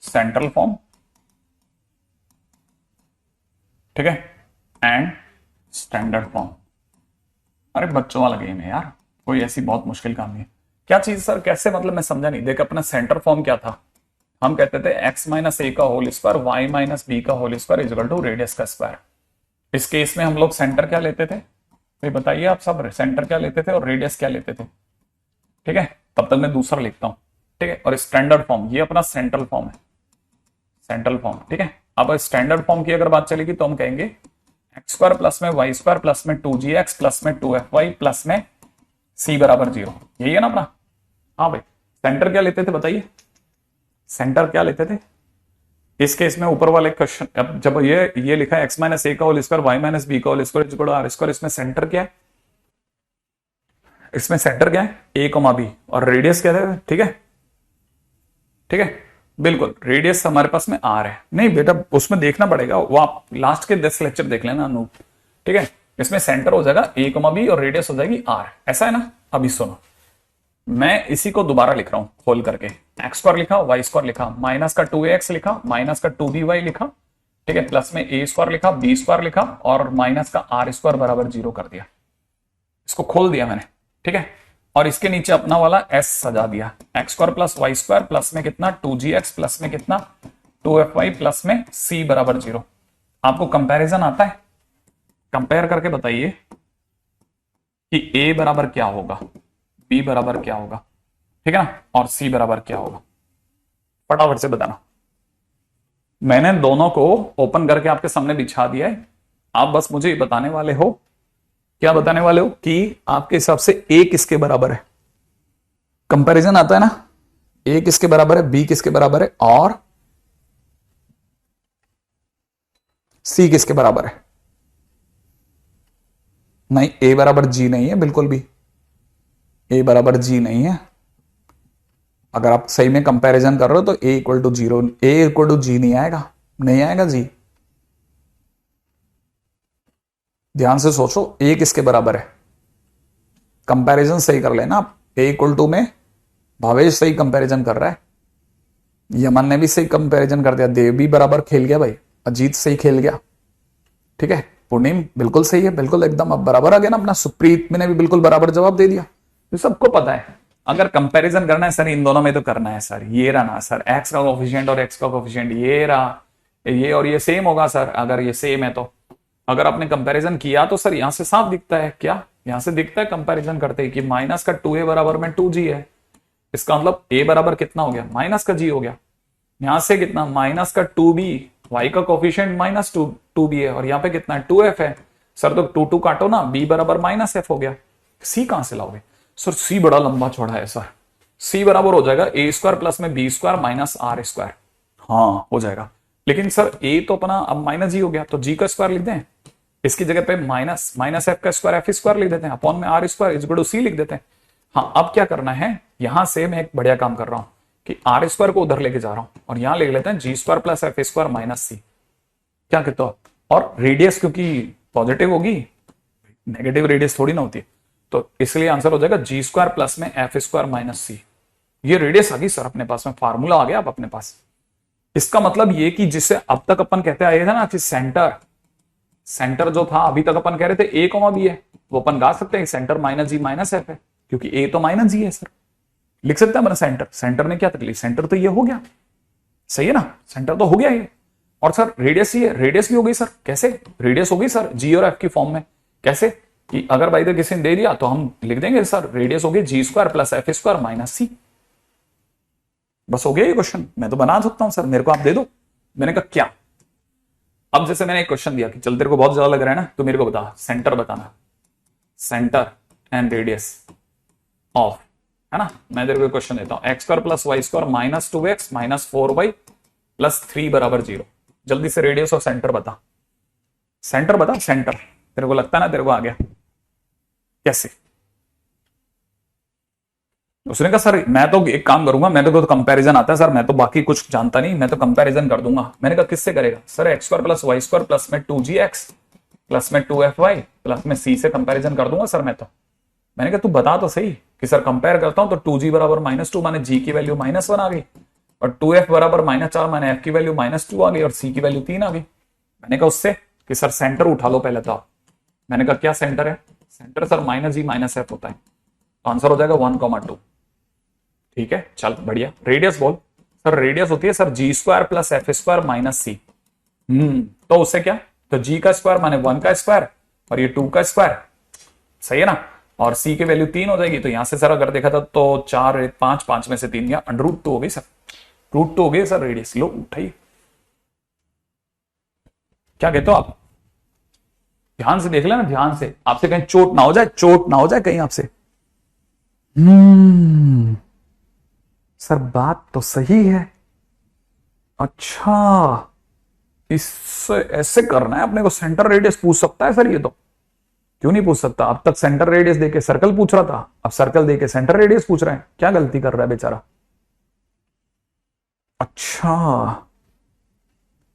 सेंट्रल फॉर्म, ठीक है, एंड स्टैंडर्ड फॉर्म। अरे बच्चों वाला गेम है यार, कोई ऐसी बहुत मुश्किल काम नहीं है। क्या चीज सर, कैसे? मतलब मैं समझा नहीं। देख, अपना सेंटर फॉर्म क्या था? हम कहते थे x माइनस ए का whole square y minus B का whole square is equal to radius का स्क्वायर। इस केस में हम लोग सेंटर क्या लेते थे? तो बताइए आप सब, सेंटर क्या लेते थे और रेडियस क्या लेते थे? ठीक है, तब तक मैं दूसरा लिखता हूं, ठीक है। और स्टैंडर्ड फॉर्म, ये अपना सेंट्रल फॉर्म है, सेंट्रल फॉर्म, ठीक है। अब स्टैंडर्ड फॉर्म की अगर बात चलेगी तो हम कहेंगे एक्स स्क्वायर प्लस में वाई स्क्वायर प्लस में 2gx प्लस में 2fy प्लस में c बराबर 0। यही है ना अपना? हाँ भाई, सेंटर क्या लेते थे बताइए? सेंटर क्या लेते थे इस केस में? ऊपर वाले क्वेश्चन, अब जब ये लिखा है x माइनस ए का whole square y minus B का whole square is equal to are square, इसमें सेंटर क्या है? इसमें सेंटर क्या है? a कॉमा b, और रेडियस क्या है? ठीक है, ठीक है, बिल्कुल, रेडियस हमारे पास में r है। नहीं बेटा, उसमें देखना पड़ेगा, वो आप लास्ट के 10 लेक्चर देख लेना अनूप, ठीक है। इसमें सेंटर हो जाएगा a कॉमा b और रेडियस हो जाएगी r, ऐसा है ना। अभी सुनो, मैं इसी को दोबारा लिख रहा हूं खोल करके, एक्स स्क्वायर लिखा, वाई स्क्वायर लिखा, माइनस का 2ax लिखा, माइनस का 2by लिखा, ठीक है, प्लस में a स्क्वायर लिखा, b स्क्वायर लिखा और माइनस का r स्क्वायर बराबर 0 कर दिया। इसको खोल दिया मैंने, ठीक है, और इसके नीचे अपना वाला s सजा दिया, x square plus y square plus में कितना 2gx प्लस में कितना 2fy प्लस में c बराबर 0। आपको कंपैरिजन आता है? कंपेयर करके बताइए कि a बराबर क्या होगा, b बराबर क्या होगा, ठीक है ना, और c बराबर क्या होगा, फटाफट से बताना। मैंने दोनों को ओपन करके आपके सामने बिछा दिया है, आप बस मुझे बताने वाले हो, क्या बताने वाले हो कि आपके हिसाब से a किसके बराबर है? कंपैरिजन आता है ना, a किसके बराबर है, b किसके बराबर है और c किसके बराबर है? नहीं, a बराबर g नहीं है, बिल्कुल भी a बराबर g नहीं है। अगर आप सही में कंपैरिजन कर रहे हो तो a equal to 0, a equal to g नहीं आएगा, नहीं आएगा जी। ध्यान से सोचो, a किसके बराबर है? कंपैरिजन सही कर लेना आप। a इक्वल टू में भावेश सही कंपैरिजन कर रहा है, यमन ने भी सही कंपैरिजन कर दिया, देव भी बराबर खेल गया भाई, अजीत सही खेल गया, ठीक है, पूर्णिम बिल्कुल सही है, बिल्कुल एकदम अब बराबर आ गया ना अपना, सुप्रीत ने भी बिल्कुल बराबर जवाब दे दिया। तो सबको पता है अगर कंपैरिजन करना है सर इन दोनों में तो करना है सर, ये रहा ना सर, एक्स का कोफिशिएंट और एक्स का कोफिशिएंट ये रहा, ये और ये सेम होगा सर, अगर ये सेम है तो। अगर आपने कंपैरिजन किया तो सर यहां से साफ दिखता है, क्या यहां से दिखता है कंपैरिजन करते ही कि माइनस का 2a बराबर में 2g है। इसका मतलब a बराबर कितना हो गया, माइनस का g हो गया। यहां से कितना, माइनस का 2b, y का कोफिशिएंट माइनस 2b है, और यहाँ पे कितना है 2f है। सर तो 2 2 काटो ना, b बराबर माइनस f हो गया। c कहां से लाओगे सर, c बड़ा लंबा चौड़ा है सर। c बराबर हो जाएगा a स्क्वायर प्लस में b square minus r square. हाँ हो जाएगा, लेकिन सर a तो अपना अब माइनस g हो गया, तो g का स्क्वायर लिख दें। इसकी जगह पे माइनस माइनस एफ का स्क्वायर एफ स्क्वायर लिख देते हैं, अपॉन में R square is equal to C लिख देते हैं। हाँ अब क्या करना है, यहां से मैं एक बढ़िया काम कर रहा हूं कि आर स्क्वायर को उधर लेके जा रहा हूं और यहां लिख लेते हैं G square plus F square minus C. क्या कहते हो आप? और रेडियस क्योंकि पॉजिटिव होगी, नेगेटिव रेडियस थोड़ी ना होती है, तो इसलिए आंसर हो जाएगा जी स्क्वायर प्लस में एफ स्क्वायर माइनस सी। ये रेडियस आ गई सर अपने पास में, फार्मूला आ गया अब अपने पास। इसका मतलब ये कि जिससे अब तक अपन कहते आए थे ना कि सेंटर जो था अभी तक अपन कह रहे थे ए कॉमा बी है, वो अपन गा सकते हैं सेंटर माइनस जी माइनस एफ है, क्योंकि ए तो माइनस जी है सर। लिख सकते हैं अपना सेंटर ने क्या तकलीफ, सेंटर तो ये हो गया, सही है ना, सेंटर तो हो गया ये। और सर रेडियस ही है, रेडियस भी हो गई सर, कैसे रेडियस हो गई सर, जी और एफ की फॉर्म में। कैसे कि अगर भाई तो किसी ने दे दिया तो हम लिख देंगे सर रेडियस हो गई G square plus F square minus C. बस हो गया ये क्वेश्चन, मैं तो बना सकता हूं सर, मेरे को आप दे दो। मैंने कहा क्या, अब जैसे मैंने एक क्वेश्चन दिया कि चल तेरे को बहुत ज्यादा लग रहा है ना, तो मेरे को बता सेंटर बताना, सेंटर एंड रेडियस ऑफ, है ना। मैं तेरे को क्वेश्चन देता हूं, x square plus y square minus 2x minus 4y plus 3 बराबर 0। जल्दी से रेडियस और सेंटर बता, सेंटर बता, सेंटर तेरे को लगता है ना तेरे को आ गया, कैसे? उसने कहा सर मैं तो एक काम करूंगा, मैं तो कंपैरिजन आता है सर, मैं तो बाकी कुछ जानता नहीं, मैं तो कंपैरिजन कर दूंगा। मैंने कहा किससे करेगा sir, x square plus y square plus में 2gx प्लस में 2fy प्लस में c से कंपैरिजन कर दूंगा सर मैं तो। मैंने कहा तू बता तो सही कि सर कंपेयर करता हूं तो 2g बराबर -2 माने g की वैल्यू -1 आ गई, और 2f बराबर -4 माने f की वैल्यू -2 आ गई, और c की वैल्यू 3 आ गई। मैंने कहा उससे कि सर सेंटर उठा लो पहले तो। मैंने कहा क्या सेंटर है, सेंटर सर -g -f होता है, तो आंसर हो जाएगा 1,2। ठीक है चल बढ़िया। रेडियस बोल सर, रेडियस होती है sir G square plus F square minus C. तो उससे क्या, तो जी का स्क्वायर माने 1 का स्क्वायर और ये 2 का स्क्वायर, सही है ना, और सी की वैल्यू 3 हो जाएगी। तो यहां से सर अगर देखा था तो 4 5 5 में से 3 गया, √2 हो गई सर, √2 हो गई सर रेडियस। लो उठाइए, क्या कहते हो आप, ध्यान से देख लेना, ध्यान से, आपसे कहीं चोट ना हो जाए, चोट ना हो जाए कहीं आपसे। सर बात तो सही है, अच्छा इससे ऐसे करना है अपने को, सेंटर रेडियस पूछ सकता है सर ये तो, क्यों नहीं पूछ सकता। अब तक सेंटर रेडियस देके सर्कल पूछ रहा था, अब सर्कल देके सेंटर रेडियस पूछ रहे हैं, क्या गलती कर रहा है बेचारा। अच्छा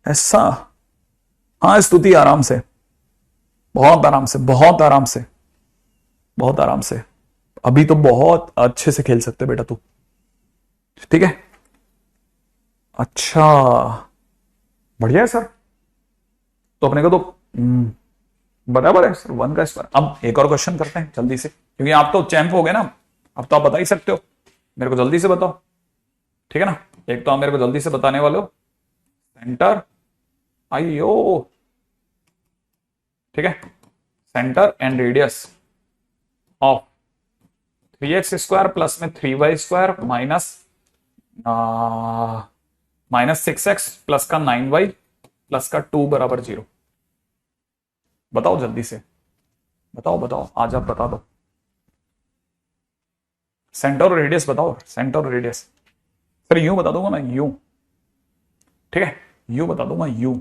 ऐसा, हाँ स्तुति आराम से, बहुत आराम से, बहुत आराम से, बहुत आराम से, अभी तो बहुत अच्छे से खेल सकते बेटा तू, ठीक है। अच्छा बढ़िया है सर, तो अपने को तो बराबर है सर 1 का स्क्वायर। अब एक और क्वेश्चन करते हैं जल्दी से, क्योंकि आप तो चैंप हो गए ना, अब तो आप बता ही सकते हो, मेरे को जल्दी से बताओ, ठीक है ना। एक तो आप मेरे को जल्दी से बताने वाले हो सेंटर, आइयो ठीक है, centre and radius of 3x square plus में 3y square minus 6x plus का 9y प्लस का 2 बराबर 0। बताओ जल्दी से, बताओ बताओ, आज आप बता दो, सेंटर और रेडियस बताओ, सेंटर और रेडियस। सर यूं बता दूंगा मैं, यूं, ठीक है, यूं बता दूंगा, यूं।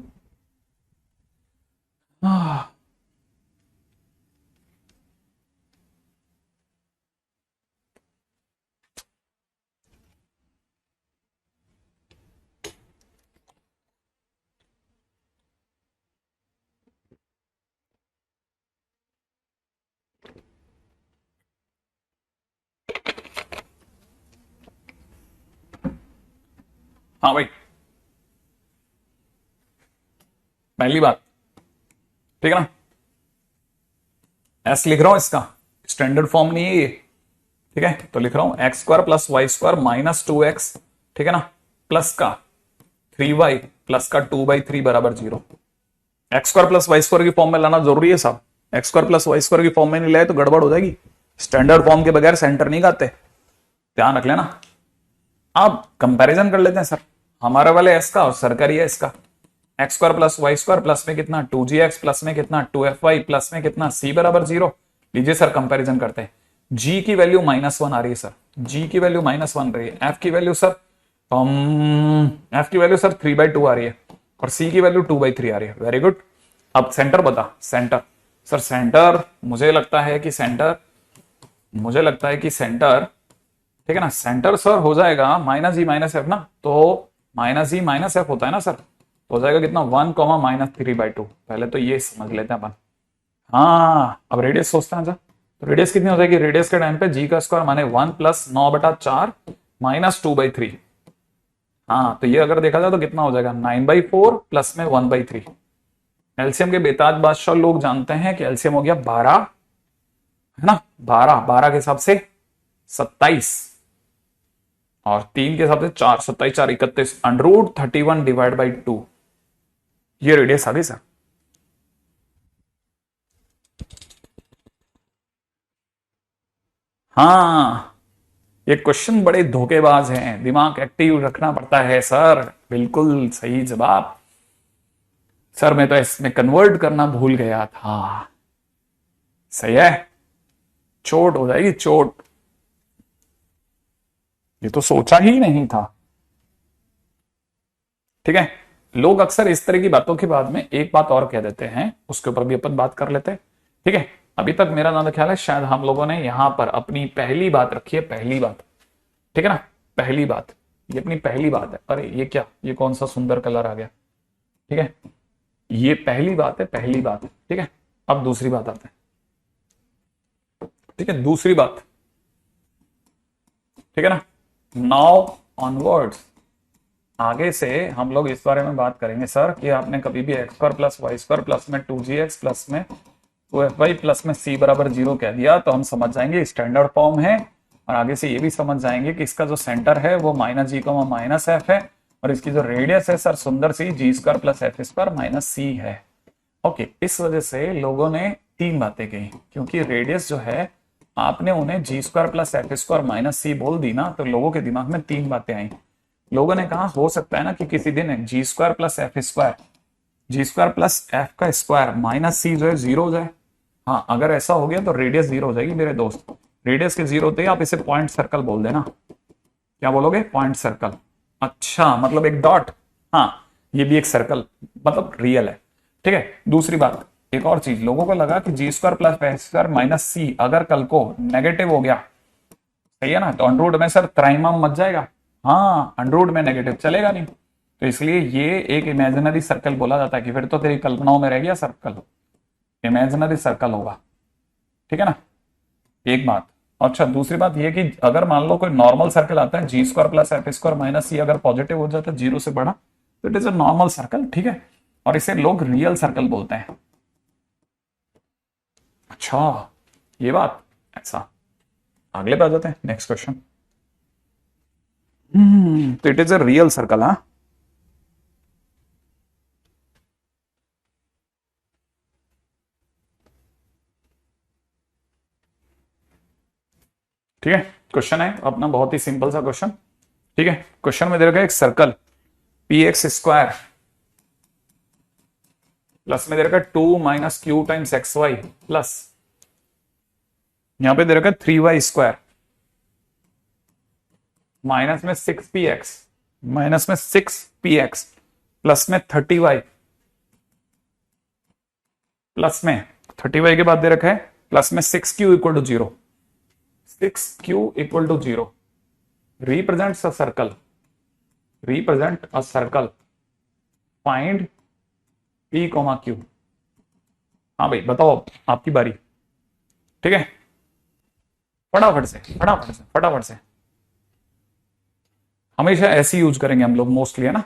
हाँ भाई, पहली बात, ठीक है ना, एस लिख रहा हूं, इसका स्टैंडर्ड फॉर्म नहीं है ये, ठीक है, तो लिख रहा हूं x square plus y square minus 2x, ठीक है ना, प्लस का 3y प्लस का 2/3 बराबर 0। X square plus y square की फॉर्म में लाना जरूरी है साहब। X square plus y square की फॉर्म में नहीं लाए तो गड़बड़ हो जाएगी। स्टैंडर्ड फॉर्म के बगैर सेंटर नहीं गाते, ध्यान रख लेना। अब कंपैरिजन कर लेते हैं सर, हमारे वाले एस का और सर का एस का। X square plus y square plus में कितना 2gx प्लस में कितना 2fy प्लस में कितना c बराबर 0। लीजिए सर कंपैरिजन करते हैं। g की वैल्यू -1 आ रही है सर, g की वैल्यू -1 रही है। f की वैल्यू सर f की वैल्यू सर 3/2 आ रही है और c की वैल्यू 2/3 आ रही है। Very good. अब सेंटर बता, सेंटर सर, सेंटर मुझे लगता है कि सेंटर ठीक है ना, सेंटर सर हो जाएगा -e-f ना, तो -e-f होता है ना सर, तो हो जाएगा कितना 1, -3/2। पहले तो ये समझ लेते हैं अपन। हाँ अब रेडियस सोचते हैं जा, तो रेडियस कितनी हो जाएगी, रेडियस के टाइम पे g का स्क्वायर माने 1 + 9/4 -2/3। हाँ तो ये अगर देखा जाए तो कितना हो जाएगा 9/4 प्लस में 1/3। एलसीएम के बेताज बादशाह लोग जानते हैं कि एलसीएम हो गया 12 है ना, 12 के हिसाब से 27 और 3 के हिसाब से 4, 27 4 31 √31 डिवाइड बाई 2। ये रेडियस आ गई सर। हाँ ये क्वेश्चन बड़े धोखेबाज हैं, दिमाग एक्टिव रखना पड़ता है सर। बिल्कुल सही जवाब सर, मैं तो इसमें कन्वर्ट करना भूल गया था। सही है, चोट हो जाएगी चोट, ये तो सोचा ही नहीं था। ठीक है, लोग अक्सर इस तरह की बातों के बाद में एक बात और कह देते हैं, उसके ऊपर भी अपन बात कर लेते हैं। ठीक है, अभी तक मेरा नाम ख्याल है शायद हम लोगों ने यहां पर अपनी पहली बात रखी है, पहली बात। ठीक है ना, पहली बात, ये अपनी पहली बात है। अरे ये क्या, ये कौन सा सुंदर कलर आ गया। ठीक है, ये पहली बात है, पहली बात है। ठीक है, अब दूसरी बात आते हैं। ठीक है, दूसरी बात, ठीक है ना, नाउ ऑनवर्ड्स आगे से हम लोग इस बारे में बात करेंगे सर कि आपने कभी भी x square plus y square plus में 2gx प्लस में 2fy प्लस में c बराबर 0 कह दिया तो हम समझ जाएंगे स्टैंडर्ड फॉर्म है। और आगे से ये भी समझ जाएंगे कि इसका जो सेंटर है वो -g, -f है और इसकी जो रेडियस है सर सुंदर सी g² प्लस f² -c है। ओके, इस वजह से लोगों ने तीन बातें कही, क्योंकि रेडियस जो है आपने उन्हें g² प्लस f² -c बोल दी ना, तो लोगों के दिमाग में तीन बातें आई। लोगों ने कहा हो सकता है ना कि किसी दिन g² plus f², g² plus f का स्क्वायर -c जो है 0 हो जाए। हाँ अगर ऐसा हो गया तो रेडियस 0 हो जाएगी मेरे दोस्त। रेडियस के 0 होते ही आप इसे पॉइंट सर्कल बोल देना। क्या बोलोगे, पॉइंट सर्कल। अच्छा मतलब एक डॉट, हाँ ये भी एक सर्कल, मतलब रियल है। ठीक है, दूसरी बात, एक और चीज, लोगों को लगा कि g² प्लस f² -c अगर कल को नेगेटिव हो गया, सही है ना, तो अंडररूट में सर त्राइमम मच जाएगा। हाँ अंडररूट में नेगेटिव चलेगा नहीं, तो इसलिए ये एक इमेजिनरी सर्कल बोला जाता है कि फिर तो तेरी कल्पनाओं में रह गया सर्कल, इमेजिनरी सर्कल होगा। ठीक है ना, एक बात। अच्छा दूसरी बात ये कि अगर मान लो कोई नॉर्मल सर्कल आता है g² प्लस f² -c अगर पॉजिटिव हो जाता है 0 से बड़ा, तो it is a normal circle. ठीक है, और इसे लोग रियल सर्कल बोलते हैं। अच्छा ये बात, ऐसा। अगले पे आ जाते हैं, नेक्स्ट क्वेश्चन। तो it is a real circle. हाँ ठीक है, क्वेश्चन है अपना बहुत ही सिंपल सा क्वेश्चन। ठीक है, क्वेश्चन में दे रखा है एक सर्कल px² प्लस में दे रखा है 2 - q टाइम्स xy प्लस यहां पे दे रखा है 3y² माइनस में 6px प्लस में 30y प्लस में 30y के बाद दे रखा है प्लस में 6q equal to 0। 6q equal to 0 represents a circle, represent a circle, find p, q। हाँ भाई बताओ, आपकी बारी। ठीक है, फटाफट से फटाफट से फटाफट से, हमेशा ऐसे यूज करेंगे हम लोग मोस्टली, है ना।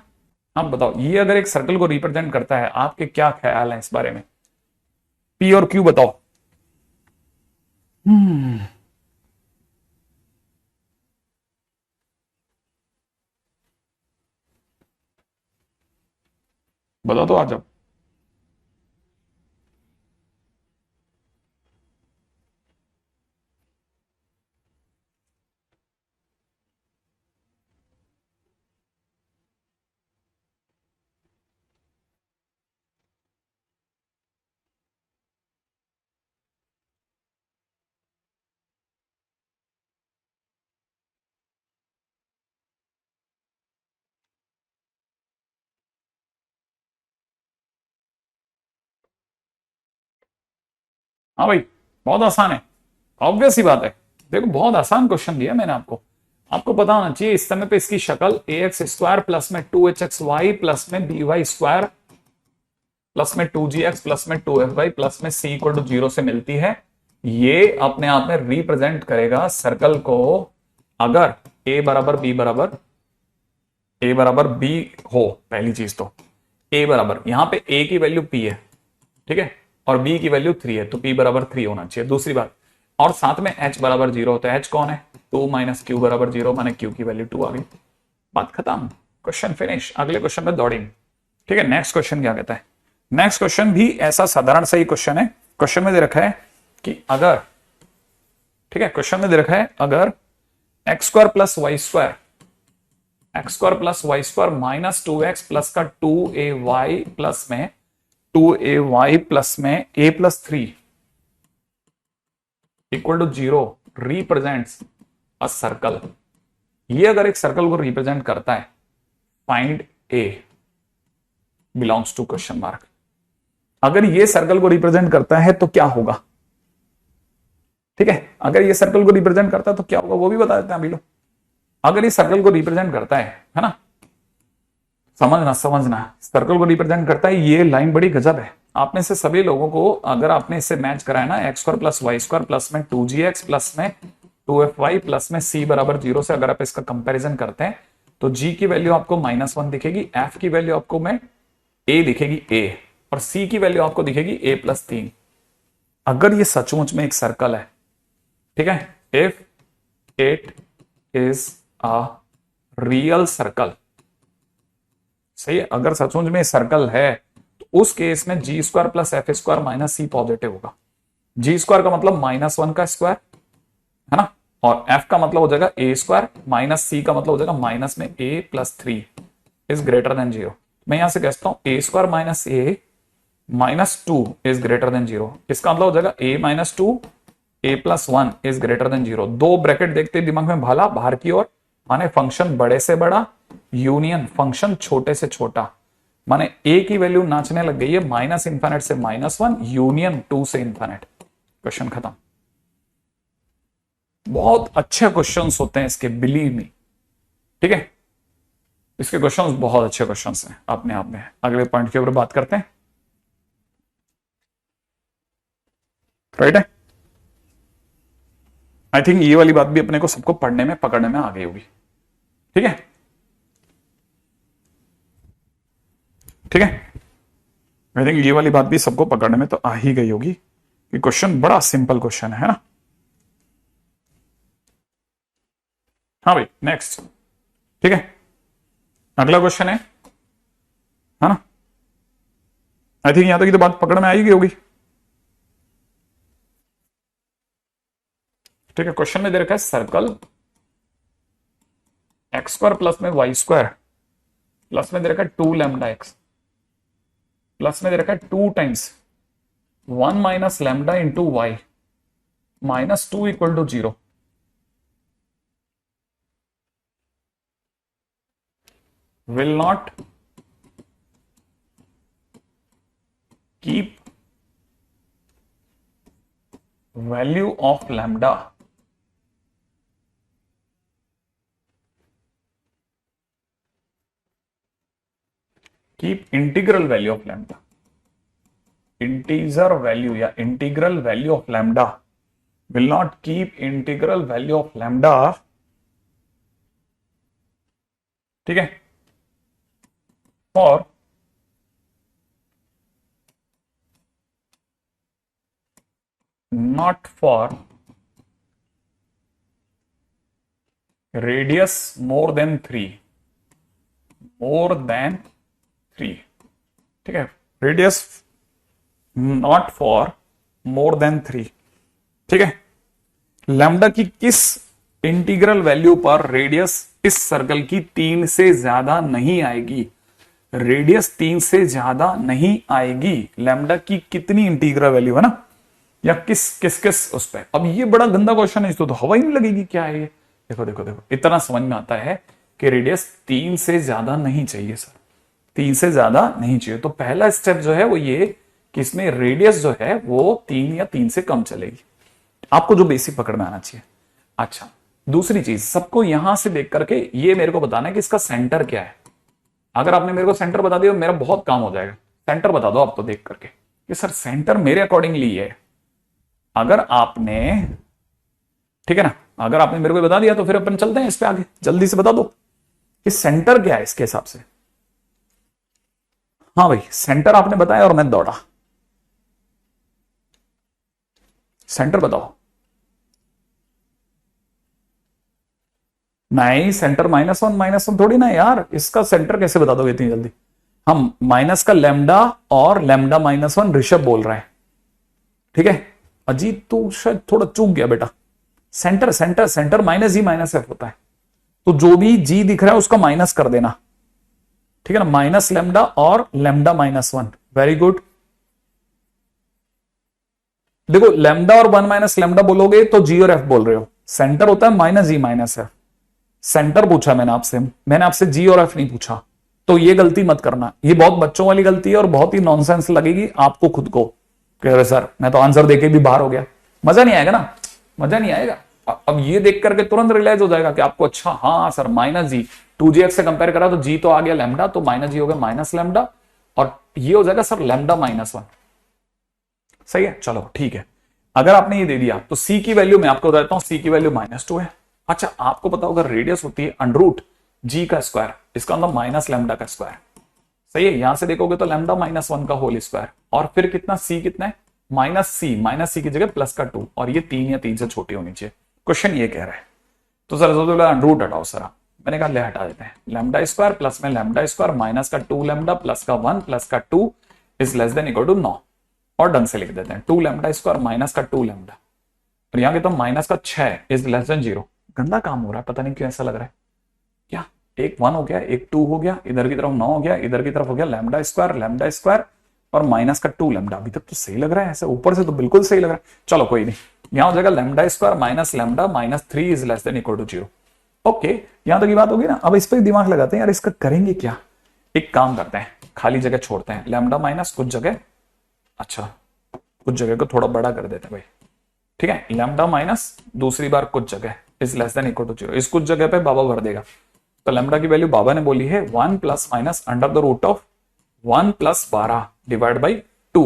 आप बताओ ये अगर एक सर्कल को रिप्रेजेंट करता है, आपके क्या ख्याल है इस बारे में, p और q बताओ। हम्म बता दो आज आप। हाँ भाई, बहुत आसान है, ऑब्वियस ही बात है। देखो बहुत आसान क्वेश्चन दिया मैंने आपको। आपको पता होना चाहिए इस समय पे इसकी शक्ल ए एक्स स्क्वायर प्लस में 2hxy प्लस में by स्क्वायर प्लस में 2gx प्लस में 2fy प्लस में c इक्वल टू 0 से मिलती है। ये अपने आप में रिप्रेजेंट करेगा सर्कल को। अगर a बराबर b हो, पहली चीज तो a बराबर, यहां पे a की वैल्यू p है, ठीक है, और b की वैल्यू 3 है, तो p बराबर 3 होना चाहिए। दूसरी बात, और साथ में h बराबर 0 होता है। h कौन है? 2 माइनस q बराबर 0, माने q की वैल्यू 2 आ गई। बात खत्म, क्वेश्चन फिनिश। अगले क्वेश्चन में दौड़ेंगे। ठीक है, नेक्स्ट क्वेश्चन क्या कहता है? नेक्स्ट क्वेश्चन भी ऐसा साधारण सा ही क्वेश्चन है। क्वेश्चन में दे रखा है कि अगर, ठीक है, क्वेश्चन में दे रखा है अगर x square plus y square, x square plus y square minus 2x plus का 2ay प्लस में 2ay प्लस में a plus 3 equal to 0 represents a circle. ये अगर एक सर्कल को रिप्रेजेंट करता है, find a belongs to question mark. अगर ये सर्कल को रिप्रेजेंट करता है तो क्या होगा? ठीक है, अगर ये सर्कल को रिप्रेजेंट करता है तो क्या होगा वो भी बता देते हैं अभी लोग। अगर ये सर्कल को रिप्रेजेंट करता है ना, समझना समझना, सर्कल को रिप्रेजेंट करता है, ये लाइन बड़ी गजब है। आप में से सभी लोगों को अगर आपने इससे मैच कराया ना, x square plus y square plus में 2gx प्लस में 2fy प्लस में c बराबर 0 से अगर आप इसका कंपैरिजन करते हैं तो g की वैल्यू आपको -1 दिखेगी, f की वैल्यू आपको में a दिखेगी a, और c की वैल्यू आपको दिखेगी a प्लस 3। अगर ये सचमुच में एक सर्कल है, ठीक है, if it is a real circle, सही है, अगर सचमुच में सर्कल है तो उस केस में G square plus F square minus C positive होगा। जी स्क्वायर का मतलब -1 का स्क्वायर है ना, और एफ का मतलब हो जाएगा ए स्क्वायर, माइनस सी का मतलब हो जाएगा माइनस में A plus 3 is greater than 0। मैं यहां से कहता हूं A square minus A minus 2 is greater than 0। इसका मतलब हो जाएगा A minus 2 A plus 1 is greater than 0। दो ब्रैकेट देखते दिमाग में भाला बाहर की ओर, माने फंक्शन बड़े से बड़ा यूनियन फंक्शन छोटे से छोटा, माने ए की वैल्यू नाचने लग गई है माइनस इंफिनिट से -1 यूनियन 2 से इंफिनिट। क्वेश्चन खत्म। बहुत अच्छे क्वेश्चंस होते हैं इसके, बिलीव मी, ठीक है, इसके क्वेश्चंस बहुत अच्छे क्वेश्चंस हैं अपने आप में। अगले पॉइंट के ऊपर बात करते हैं, राइट है। आई थिंक ये वाली बात भी अपने को सबको पढ़ने में पकड़ने में आ गई होगी, ठीक है, ठीक है। आई थिंक ये वाली बात भी सबको पकड़ने में तो आ ही गई होगी कि क्वेश्चन बड़ा सिंपल क्वेश्चन है ना। हाँ भाई, नेक्स्ट, ठीक है, अगला क्वेश्चन है ना। आई थिंक यहां तक की तो बात पकड़ में आ ही गई होगी, ठीक है। क्वेश्चन में दे रखा है सर्कल एक्स स्क्वायर प्लस में वाई स्क्वायर प्लस में दे रखा है 2 लैम्डा एक्स प्लस में दे रखा है 2 times 1 minus lambda into y -2 equal to 0। will not keep value of lambda keep integral value of lambda, integer value या integral value of lambda will not keep integral value of lambda, ठीक है, for not for radius more than 3, more than 3, ठीक है, radius not for more than 3। ठीक है, lambda की किस integral value पर रेडियस इस सर्कल की 3 से ज्यादा नहीं आएगी? रेडियस 3 से ज्यादा नहीं आएगी, लैम्डा की कितनी इंटीग्रल वैल्यू है ना, या किस किस किस उस पर। अब ये बड़ा गंदा क्वेश्चन है, इसको तो हवा ही नहीं लगेगी, क्या है ये? देखो देखो देखो, इतना समझ में आता है कि रेडियस 3 से ज्यादा नहीं चाहिए सर, 3 से ज्यादा नहीं चाहिए। तो पहला स्टेप जो है वो ये कि इसमें रेडियस जो है वो 3 या 3 से कम चलेगी, आपको जो बेसिक पकड़ में आना चाहिए। अच्छा, दूसरी चीज, सबको यहां से देख करके ये मेरे को बताना है कि इसका सेंटर क्या है। अगर आपने मेरे को सेंटर बता दिया मेरा बहुत काम हो जाएगा। सेंटर बता दो आप तो देख करके कि सर सेंटर मेरे अकॉर्डिंगली है। अगर आपने, ठीक है ना, अगर आपने मेरे को बता दिया तो फिर अपन चलते हैं इस पे आगे। जल्दी से बता दो कि सेंटर क्या है इसके हिसाब से। हाँ भाई, सेंटर आपने बताया और मैं दौड़ा। सेंटर बताओ। नहीं, सेंटर -1 थोड़ी ना यार, इसका सेंटर कैसे बता दोगे इतनी जल्दी? हम माइनस का लैम्डा और लैम्डा -1 ऋषभ बोल रहा है, ठीक है। अजीत तू शायद थोड़ा चूक गया बेटा। सेंटर सेंटर सेंटर -G-F होता है, तो जो भी G दिख रहा है उसका माइनस कर देना, ठीक है ना, माइनस लैम्डा और लैम्डा -1। Very good. देखो लैम्डा और 1 माइनस लैम्डा बोलोगे तो G और F बोल रहे हो, सेंटर होता है -G-F। सेंटर पूछा मैंने आपसे G और F नहीं पूछा, तो ये गलती मत करना। ये बहुत बच्चों वाली गलती है और बहुत ही नॉनसेंस लगेगी आपको खुद को कि सर मैं तो आंसर देके भी बाहर हो गया। मजा नहीं आएगा ना, मजा नहीं आएगा। अब ये देख करके तुरंत रियलाइज हो जाएगा कि आपको, अच्छा हाँ सर -G 2GF से कंपेयर करा तो G तो आ गया लैम्डा, तो -G हो गया माइनस लैम्डा, और ये हो जाएगा सर लैम्डा -1। सही है, चलो ठीक है। अगर आपने ये दे दिया तो C की वैल्यू मैं आपको बताता हूं, C की वैल्यू -2 है। अच्छा, आपको पता होगा रेडियस होती है √G का स्क्वायर, इसका मतलब माइनस लैम्डा का स्क्वायर। सही है, यहां से देखोगे तो लैम्डा -1 का होल स्क्वायर, और फिर कितना C कितना है, -C की जगह प्लस का 2, और ये 3 या 3 से छोटी होनी चाहिए। क्वेश्चन ये कह रहा है, तो सर √ हटाओ सर। मैंने कहा ले हटा देते हैं, लैम्डा स्क्वायर प्लस में लैम्डा स्क्वायर माइनस का 2 लैम्डा प्लस का 1 प्लस का 2 is less than equal to 9, और ढंग से लिख देते हैं 2 लैम्डा स्क्वायर माइनस का 2 लैम्डा, और यहां तो माइनस का 6 इज लेस देन 0। गंदा काम हो रहा है, पता नहीं क्यों ऐसा लग रहा है। क्या, एक 1 हो गया, एक 2 हो गया, इधर की तरफ 9 हो गया, इधर की तरफ हो गया लैम्डा स्क्वायर और माइनस का 2 लैम्डा। अभी तक तो सही लग रहा है, ऐसे ऊपर से तो बिल्कुल सही लग रहा है। चलो कोई नहीं, यहां हो जाएगा lambda square minus lambda -3 is less than equal to 0। Okay, यहां तक की बात होगी ना। अब इस पर दिमाग लगाते हैं यार, इसका करेंगे क्या। एक काम करते हैं, खाली जगह छोड़ते हैं, लैम्डा माइनस कुछ जगह, अच्छा कुछ जगह को थोड़ा बड़ा कर देते हैं भाई, ठीक है। लैम्डा माइनस दूसरी बार कुछ जगह is less than equal to 0, इस कुछ जगह पे बाबा भर देगा। तो लैम्डा की वैल्यू बाबा ने बोली है 1 plus minus under the root of 1 plus 12 divide by 2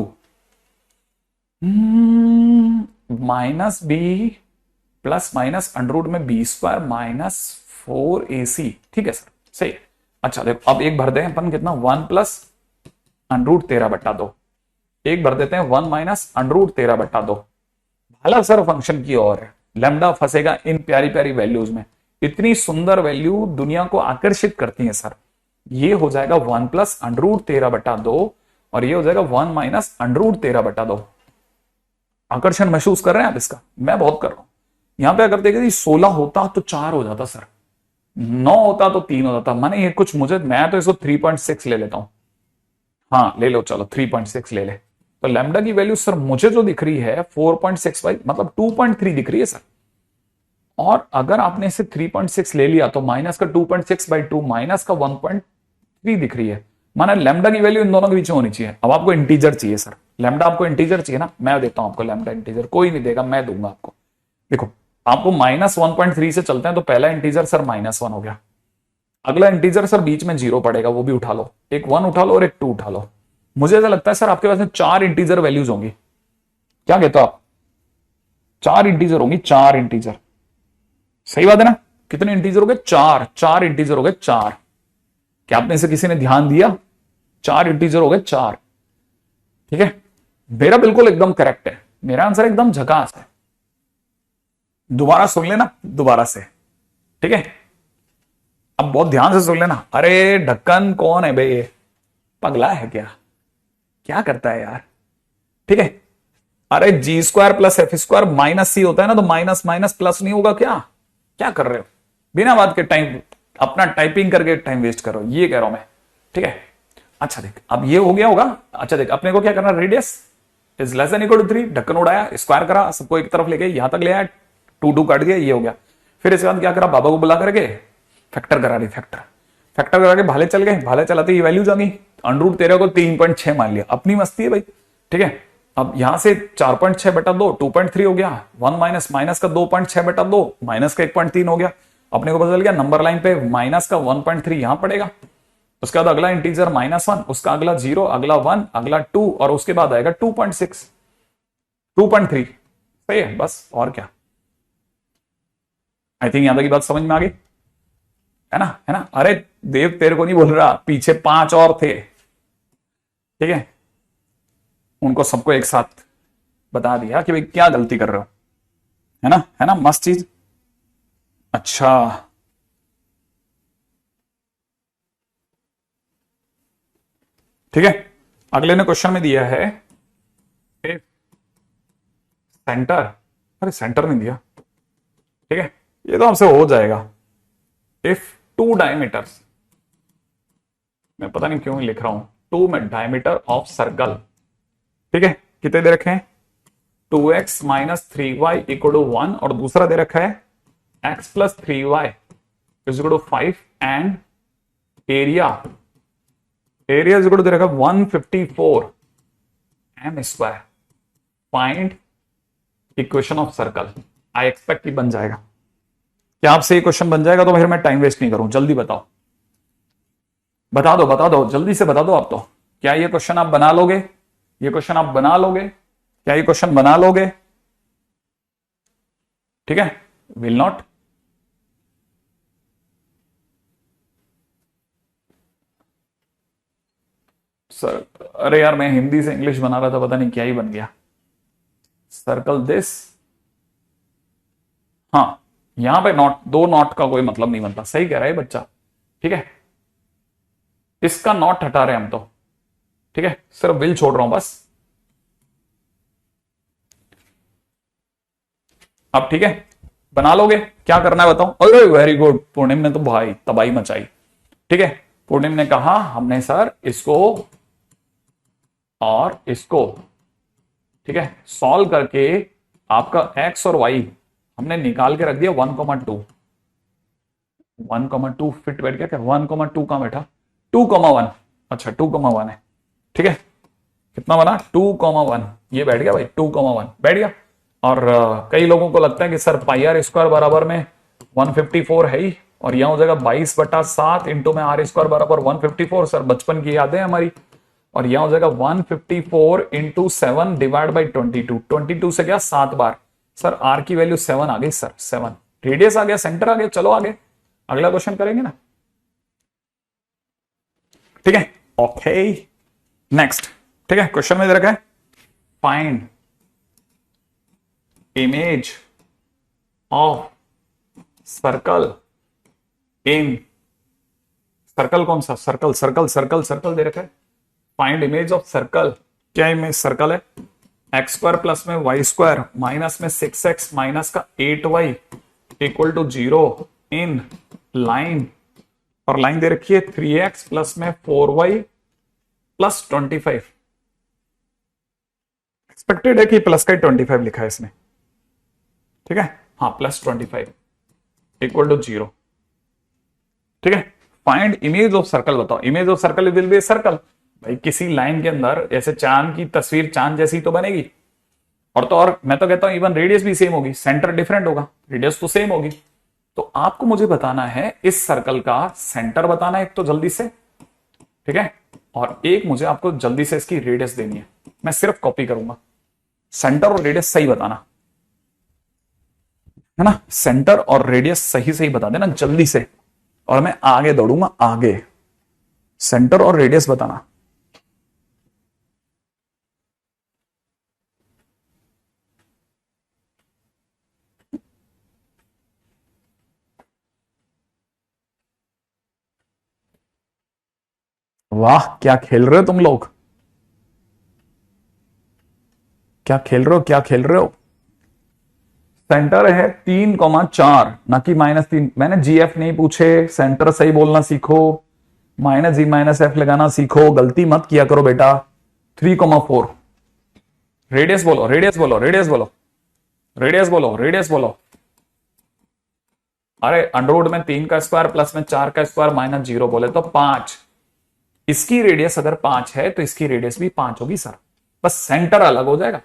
-b plus minus under root में b स्क्वायर माइनस 4ac। ठीक है सर, सही। अच्छा देखो, अब एक भर दें अपन, कितना 1 प्लस अंडर रूट 13/2, एक भर देते हैं 1 माइनस अंडर रूट 13/2। भाला सर फंक्शन की ओर है, लैम्डा फंसेगा इन प्यारी प्यारी वैल्यूज में। इतनी सुंदर वैल्यू दुनिया को आकर्षित करती है सर। ये हो जाएगा 1 प्लस अंडर रूट 13/2 और ये हो जाएगा 1 माइनस अंडर रूट 13/2। आकर्षण महसूस कर रहे हैं आप इसका? मैं बहुत कर रहा हूं। यहां पे अगर देखें 16 होता तो 4 हो जाता सर, 9 होता तो 3 हो जाता। मैंने ये कुछ, मैं तो इसको 3.6 ले लेता हूं। हाँ ले लो, चलो 3.6 ले ले। तो लैम्डा की वैल्यू सर मुझे जो दिख रही है 4.65, मतलब 2.3 दिख रही है सर। और अगर आपने इसे 3.6 ले लिया तो माइनस का 2.6/2 माइनस का 1.3 दिख रही है। माना लैम्डा की वैल्यू इन दोनों के बीच में होनी चाहिए। अब आपको इंटीजर चाहिए सर, लैम्डा आपको इंटीजर चाहिए ना, मैं देता हूं आपको लैम्डा इंटीजर। कोई नहीं देगा, मैं दूंगा आपको। देखो आपको -1.3 से चलते हैं, तो पहला इंटीजर सर -1 हो गया। अगला इंटीजर सर बीच में 0 पड़ेगा, वो भी उठा लो, एक 1 उठा लो और एक 2 उठा लो। मुझे ऐसा लगता है सर आपके पास में 4 इंटीजर वैल्यूज होंगी। क्या कहते हो आप? 4 इंटीजर होंगी, 4 इंटीजर। सही बात है ना? कितने इंटीजर हो गए? 4 इंटीजर हो गए, 4। क्या आप में से किसी ने ध्यान दिया? 4 इंटीजर हो गए, 4। ठीक है, मेरा बिल्कुल एकदम करेक्ट है, मेरा आंसर एकदम झकास है। दोबारा सुन लेना, दोबारा से, ठीक है। अब बहुत ध्यान से सुन लेना। अरे ढक्कन कौन है बे, पगला है क्या? क्या करता है यार। ठीक है, अरे G square plus F square minus C होता है ना, तो माइनस माइनस प्लस नहीं होगा क्या? क्या कर रहे हो बिना बात के? टाइम अपना टाइपिंग करके टाइम वेस्ट करो, ये कह रहा हूं मैं। ठीक है, अच्छा देख, अब ये हो गया होगा। अच्छा देख, अपने को क्या करना, radius is less than equal to 3, ढक्कन उड़ाया, स्क्वायर करा, सबको एक तरफ लेके यहां तक ले आया, 2 काट दिया, ये हो गया। फिर इसके बाद क्या करा, बाबा को बुला करके फैक्टर करा रही, फैक्टर फैक्टर करा के भाले चल गए, भाले चलाते ये वैल्यूज आ गई, अंडरूट 13 को 3.6 मान लिया, अपनी मस्ती है भाई। ठीक है, अब यहां से 4.6 बटा 2 2.3 हो गया, 1 माइनस माइनस का 2.6 बटा 2 माइनस का 1.3 हो गया। अपने को पता चल गया नंबर लाइन पे माइनस का 1.3 यहां पड़ेगा, उसके बाद अगला इंटीजर -1, उसका अगला 0, अगला 1, अगला 2, और उसके बाद आएगा 2.6 2.3। सही है, बस और क्या। आई थिंक यहां तक की बात समझ में आ गई है ना, है ना। अरे देव तेरे को नहीं बोल रहा, पीछे 5 और थे। ठीक है, उनको सबको एक साथ बता दिया कि भाई क्या गलती कर रहे हो, है ना, है ना, मस्त चीज। अच्छा, ठीक है, अगले ने क्वेश्चन में दिया है सेंटर, अरे सेंटर नहीं दिया। ठीक है, ये तो हमसे हो जाएगा। इफ 2 डायमीटर्स, मैं पता नहीं क्यों लिख रहा हूं, 2 में डायमीटर ऑफ सर्कल। ठीक है, कितने दे रखे हैं, 2x minus 3y equal to 1, और दूसरा दे रखा है x plus 3y is equal to 5, and area area is equal to दे रखा है 154 m square. Find equation of circle. I expect कि बन जाएगा। क्या आपसे ये क्वेश्चन बन जाएगा तो फिर मैं टाइम वेस्ट नहीं करूं, जल्दी बताओ, बता दो जल्दी से बता दो आप तो। क्या ये क्वेश्चन आप बना लोगे, ये क्वेश्चन आप बना लोगे, क्या ये क्वेश्चन बना लोगे? ठीक है, विल नॉट। सर अरे यार, मैं हिंदी से इंग्लिश बना रहा था, पता नहीं क्या ही बन गया। सर्कल दिस, हाँ, यहां पे नॉट, 2 नॉट का कोई मतलब नहीं बनता, सही कह रहा है बच्चा। ठीक है, इसका नॉट हटा रहे हैं हम तो। ठीक है, सिर्फ विल छोड़ रहा हूं बस। अब ठीक है, बना लोगे, क्या करना है बताओ। अरे वेरी गुड, पूर्णिम ने तो भाई तबाही मचाई। ठीक है, पूर्णिम ने कहा हमने सर इसको और इसको, ठीक है, सॉल्व करके आपका x और y हमने निकाल के रख दिया 1,2 1,2 फिट बैठ गया क्या, 1,2 कहां बैठा, 2,1, अच्छा 2,1 है। ठीक है, कितना बना 2,1, ये बैठ गया भाई, 2,1 बैठ गया। और कई लोगों को लगता है कि सर पाई आर स्क्वायर बराबर में 154 है ही, और यहां हो जाएगा 22/7 इंटू में आर स्क्वायर बराबर 154। सर बचपन की यादें हमारी। और यहां हो जाएगा 154 इंटू 7 डिवाइड बाई 22, 22 से क्या 7 बार। सर आर की वैल्यू 7 आ गई सर, 7। रेडियस आ गया, सेंटर आ गया, चलो आगे अगला क्वेश्चन करेंगे ना। ठीक है, ओके, नेक्स्ट। ठीक है, क्वेश्चन में दे रखा है find image of circle in, circle कौन सा, सर्कल सर्कल सर्कल सर्कल दे रखा है। फाइंड इमेज ऑफ सर्कल, क्या इमेज सर्कल है, एक्स स्क्वायर प्लस में वाई स्क्वायर माइनस में 6x माइनस का 8y equal to 0 in line, और लाइन दे रखी है 3x प्लस में 4y प्लस 25। एक्सपेक्टेड है कि प्लस का 25 लिखा है इसने। ठीक है, हाँ प्लस 25 इक्वल टू 0। ठीक है, फाइंड इमेज ऑफ सर्कल बताओ। Image of circle will B circle, भाई किसी लाइन के अंदर ऐसे चांद की तस्वीर चांद जैसी तो बनेगी। और तो और मैं तो कहता हूं इवन रेडियस भी सेम होगी, सेंटर डिफरेंट होगा, रेडियस तो सेम होगी। तो आपको मुझे बताना है इस सर्कल का सेंटर बताना है एक तो जल्दी से, ठीक है, और एक मुझे आपको जल्दी से इसकी रेडियस देनी है। मैं सिर्फ कॉपी करूंगा, सेंटर और रेडियस सही बताना है ना, सेंटर और रेडियस सही सही बता देना जल्दी से, और मैं आगे दौड़ूंगा आगे। सेंटर और रेडियस बताना। वाह क्या खेल रहे हो तुम लोग, क्या खेल रहे हो, क्या खेल रहे हो? सेंटर है 3,4 ना कि -3। मैंने जीएफ नहीं पूछे, सेंटर सही बोलना सीखो, -G-F लगाना सीखो, गलती मत किया करो बेटा। 3,4। रेडियस बोलो, रेडियस बोलो, रेडियस बोलो, रेडियस बोलो, रेडियस बोलो। अरे अंडरवुड में 3 का स्क्वायर प्लस में 4 का स्क्वायर -0 बोले तो 5। इसकी रेडियस अगर 5 है तो इसकी रेडियस भी 5 होगी सर, बस सेंटर अलग हो जाएगा।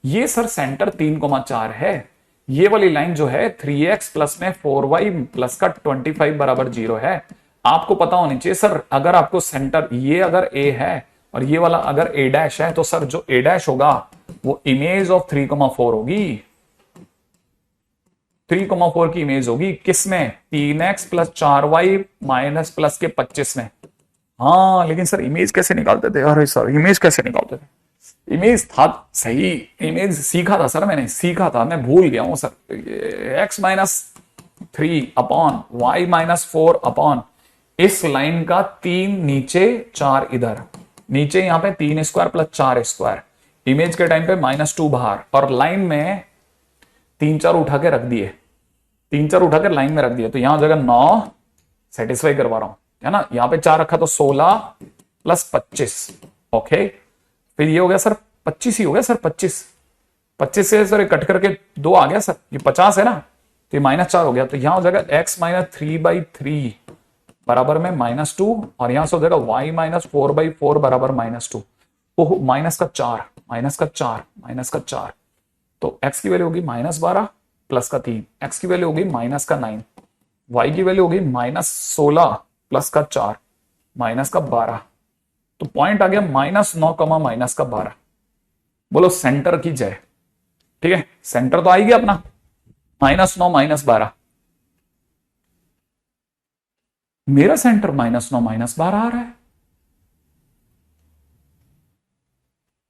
ये सर सेंटर 3,4 है। ये वाली लाइन जो है 3x प्लस में 4y प्लस का 25 बराबर 0 है। आपको पता होनी चाहिए सर, अगर आपको सेंटर ये अगर a है और ये वाला अगर a डैश है तो सर जो a डैश होगा वो इमेज ऑफ 3,4 होगी। 3,4 की इमेज होगी किसमें? 3x plus 4y minus plus के 25 में। हाँ लेकिन सर इमेज कैसे निकालते थे? अरे सर इमेज कैसे निकालते थे? इमेज था सही, इमेज सीखा था सर, मैंने सीखा था, मैं भूल गया हूं sir. x-3 upon y-4 upon इस लाइन का 3 नीचे 4 इधर, नीचे यहां पे 3 स्क्वायर प्लस 4 स्क्वायर, इमेज के टाइम पे -2 बाहर, और लाइन में 3-4 उठा के रख दिए, 3-4 उठा के लाइन में रख दिए, तो यहां हो जाएगा 9, सेटिस्फाई करवा रहा हूं है ना। यहां पे 4 रखा तो 16 प्लस 25। ओके, फिर ये हो गया सर 25 ही हो गया सर, 25 से सर कट करके 2 आ गया सर, ये 50 है ना, तो ये -4 हो गया, तो यहां हो जाएगा x-3/3 बराबर में -2, और यहां से हो जाएगा y-4/4 बराबर -2। ओह माइनस का 4, माइनस का 4, माइनस का 4, तो x की वैल्यू होगी -12 प्लस का 3, x की वैल्यू होगी -9, y की वैल्यू होगी -16 प्लस का 4 माइनस का 12, तो पॉइंट आ गया -9, -12। बोलो सेंटर की जय। ठीक है, सेंटर तो आएगी अपना -9, -12। मेरा सेंटर -9, -12 आ रहा है,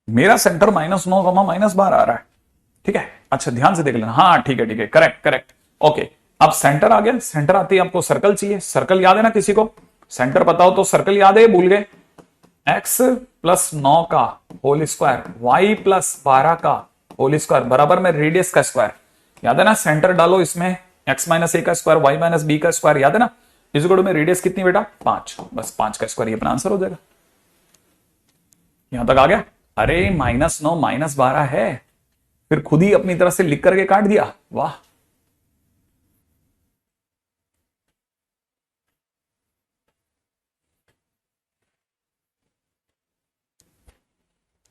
मेरा सेंटर -9, -12 आ रहा है। ठीक है, अच्छा ध्यान से देख लेना। हाँ ठीक है, ठीक है, करेक्ट करेक्ट। ओके, अब सेंटर आ गया, सेंटर आते ही आपको सर्कल चाहिए। सर्कल याद है ना किसी को? सेंटर पता हो तो सर्कल याद है, भूल गए? x प्लस 9 का होल स्क्वायर, y प्लस 12 का होल स्क्वायर बराबर में रेडियस का स्क्वायर। याद है ना? सेंटर डालो इसमें, x माइनस ए का स्क्वायर, y माइनस बी का स्क्वायर, याद है ना? इस गुण में रेडियस कितनी बेटा? 5, बस 5 का स्क्वायर, ये अपना आंसर हो जाएगा। यहां तक आ गया? अरे -9 -12 है, फिर खुद ही अपनी तरफ से लिख करके काट दिया, वाह।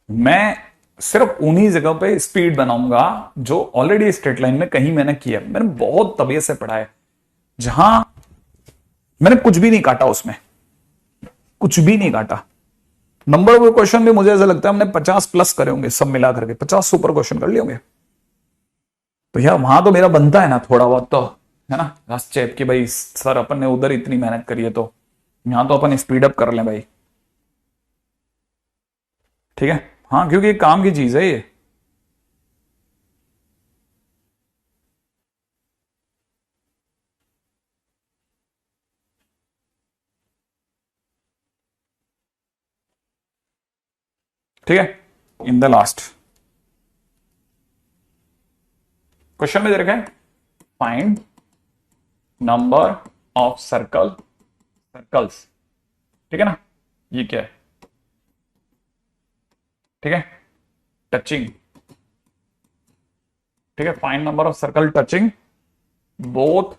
मैं सिर्फ उन्हीं जगह पे स्पीड बनाऊंगा जो ऑलरेडी स्ट्रेट लाइन में कहीं मैंने किया, मैंने बहुत तबीयत से पढ़ा है, जहां मैंने कुछ भी नहीं काटा, उसमें कुछ भी नहीं काटा। नंबर ऑफ क्वेश्चन भी मुझे ऐसा लगता है हमने 50 प्लस करे होंगे, सब मिला करके 50 सुपर क्वेश्चन कर लिए होंगे। तो यार वहां तो मेरा बनता है ना थोड़ा बहुत, तो है ना लास्ट चैप की, भाई सर अपन ने उधर इतनी मेहनत करी है तो यहां तो अपन स्पीड अप कर लें भाई। ठीक है, हाँ क्योंकि ये काम की चीज है ये। ठीक है, इन द लास्ट क्वेश्चन में दे रखा है फाइंड नंबर ऑफ सर्कल्स। ठीक है ना, ये क्या है? ठीक है, टचिंग। ठीक है, find number of circle touching both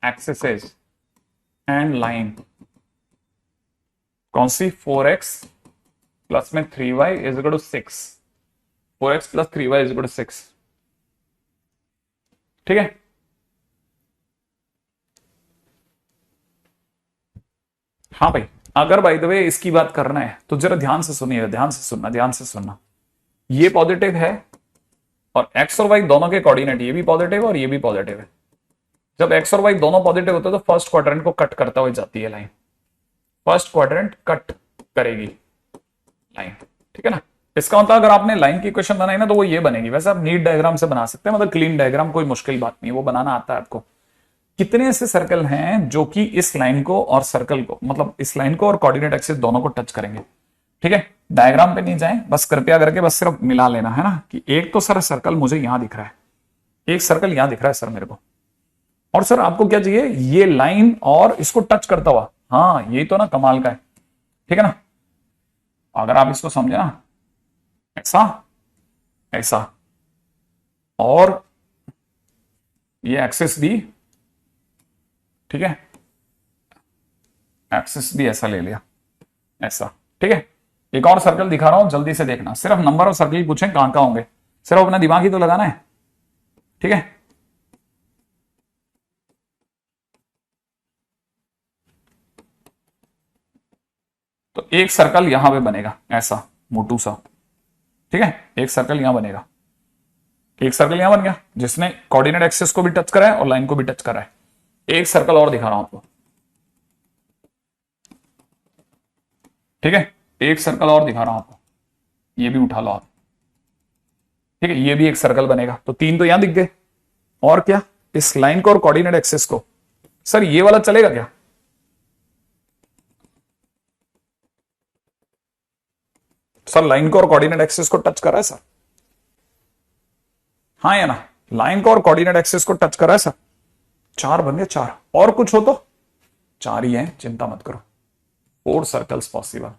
axes and line. कौन सी? 4x प्लस में 3y is equal to 6, 4x plus 3y is equal to 6। ठीक है, हाँ भाई, अगर बाय द वे इसकी बात करना है तो जरा ध्यान से सुनिएगा, ध्यान से सुनना, ध्यान से सुनना। ये पॉजिटिव है और x और y दोनों के कोऑर्डिनेट, ये भी पॉजिटिव और ये भी पॉजिटिव है। जब x और y दोनों पॉजिटिव होते हैं तो फर्स्ट क्वाड्रेंट को कट करता हुआ जाती है लाइन, फर्स्ट क्वाड्रेंट कट करेगी लाइन। ठीक है ना, इसका मतलब अगर आपने लाइन की इक्वेशन बनाई ना तो वो ये बनेगी। वैसे आप नीट डायग्राम से बना सकते हैं, मतलब क्लीन डायग्राम, कोई मुश्किल बात नहीं, वो बनाना आता है आपको। कितने ऐसे सर्कल हैं जो कि इस लाइन को और सर्कल को, मतलब इस लाइन को और कोऑर्डिनेट एक्सिस दोनों को टच करेंगे? ठीक है, डायग्राम पे नहीं जाएं, बस कृपया करके बस सिर्फ मिला लेना है ना कि एक तो सर सर्कल मुझे यहां दिख रहा है, एक सर्कल यहां दिख रहा है सर मेरे को, और सर आपको क्या चाहिए, ये लाइन और इसको टच करता हुआ, हाँ ये तो ना कमाल का है, ठीक है ना। अगर आप इसको समझे ना, ऐसा ऐसा, और ये एक्सिस भी, ठीक है, एक्सिस भी ऐसा ले लिया, ऐसा, ठीक है। एक और सर्कल दिखा रहा हूं, जल्दी से देखना, सिर्फ नंबर और सर्कल पूछें कहां कहां होंगे, सिर्फ अपना दिमाग ही तो लगाना है, ठीक है। तो एक सर्कल यहां पे बनेगा ऐसा मोटू सा, ठीक है, एक सर्कल यहां बनेगा, एक सर्कल यहां बन गया जिसने कोऑर्डिनेट एक्सिस को भी टच करा है और लाइन को भी टच करा है। एक सर्कल और दिखा रहा हूं आपको, ठीक है, एक सर्कल और दिखा रहा हूं आपको, ये भी उठा लो आप, ठीक है, ये भी एक सर्कल बनेगा, तो तीन तो यहां दिख गए, और क्या, इस लाइन को और कोऑर्डिनेट एक्सिस को, सर ये वाला चलेगा क्या, सर लाइन को और कोऑर्डिनेट एक्सिस को टच कर रहा है सर, हाँ या ना, लाइन को और कोऑर्डिनेट एक्सिस को टच कर रहा है सर, चार बन गए, चार, और कुछ हो तो, चार ही है, चिंता मत करो, 4 सर्कल्स पॉसिबल,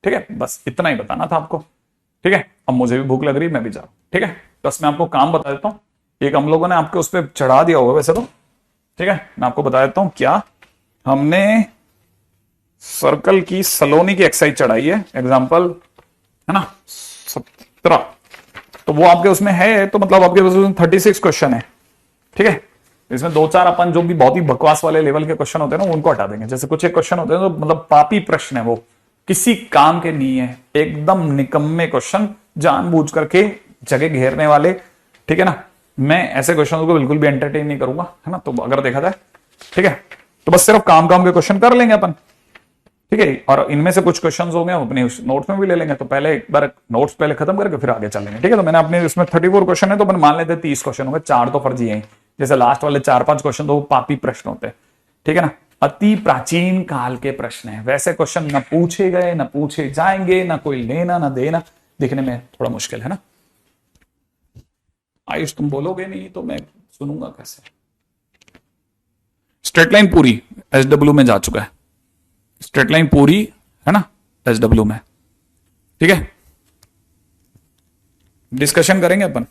ठीक है, बस इतना ही बताना था आपको, ठीक है। अब मुझे भी भूख लग रही है, मैं भी जा रहा हूं, ठीक है। बस मैं आपको काम बता देता हूं, एक हम लोगों ने आपके उस पर चढ़ा दिया होगा वैसे तो, ठीक है, मैं आपको बता देता हूं क्या, हमने सर्कल की सलोनी की एक्सरसाइज चढ़ाई है, एग्जाम्पल है ना 17, तो वो आपके उसमें है, तो मतलब आपके उसमें 36 क्वेश्चन है, ठीक है। इसमें दो चार अपन जो भी बहुत ही बकवास वाले लेवल के क्वेश्चन होते हैं ना उनको हटा देंगे, जैसे कुछ एक क्वेश्चन होते हैं तो मतलब पापी प्रश्न है, वो किसी काम के नहीं है, एकदम निकम्मे क्वेश्चन, जानबूझ करके जगह घेरने वाले, ठीक है ना। मैं ऐसे क्वेश्चन को बिल्कुल भी एंटरटेन नहीं करूंगा, है ना, तो अगर देखा जाए, ठीक है, तो बस सिर्फ काम काम के क्वेश्चन कर लेंगे अपन, ठीक है। और इनमें से कुछ क्वेश्चंस हो गए अपने नोट्स में भी ले लेंगे, तो पहले एक बार नोट्स पहले खत्म करके फिर आगे चलेंगे, ठीक है। तो मैंने अपने इसमें 34 क्वेश्चन है, तो अपन मान लेते हैं 30 क्वेश्चन होंगे, 4 तो फर्जी हैं, जैसे लास्ट वाले 4-5 क्वेश्चन तो वो पापी प्रश्न होते हैं, ठीक है ना, अति प्राचीन काल के प्रश्न है, वैसे क्वेश्चन न पूछे गए न पूछे जाएंगे, ना कोई लेना ना देना, दिखने में थोड़ा मुश्किल है ना। आयुष तुम बोलोगे नहीं तो मैं सुनूंगा कैसे। स्ट्रेट लाइन पूरी एसडब्ल्यू में जा चुका है, स्ट्रेट लाइन पूरी है ना एसडब्ल्यू में, ठीक है। डिस्कशन करेंगे अपन।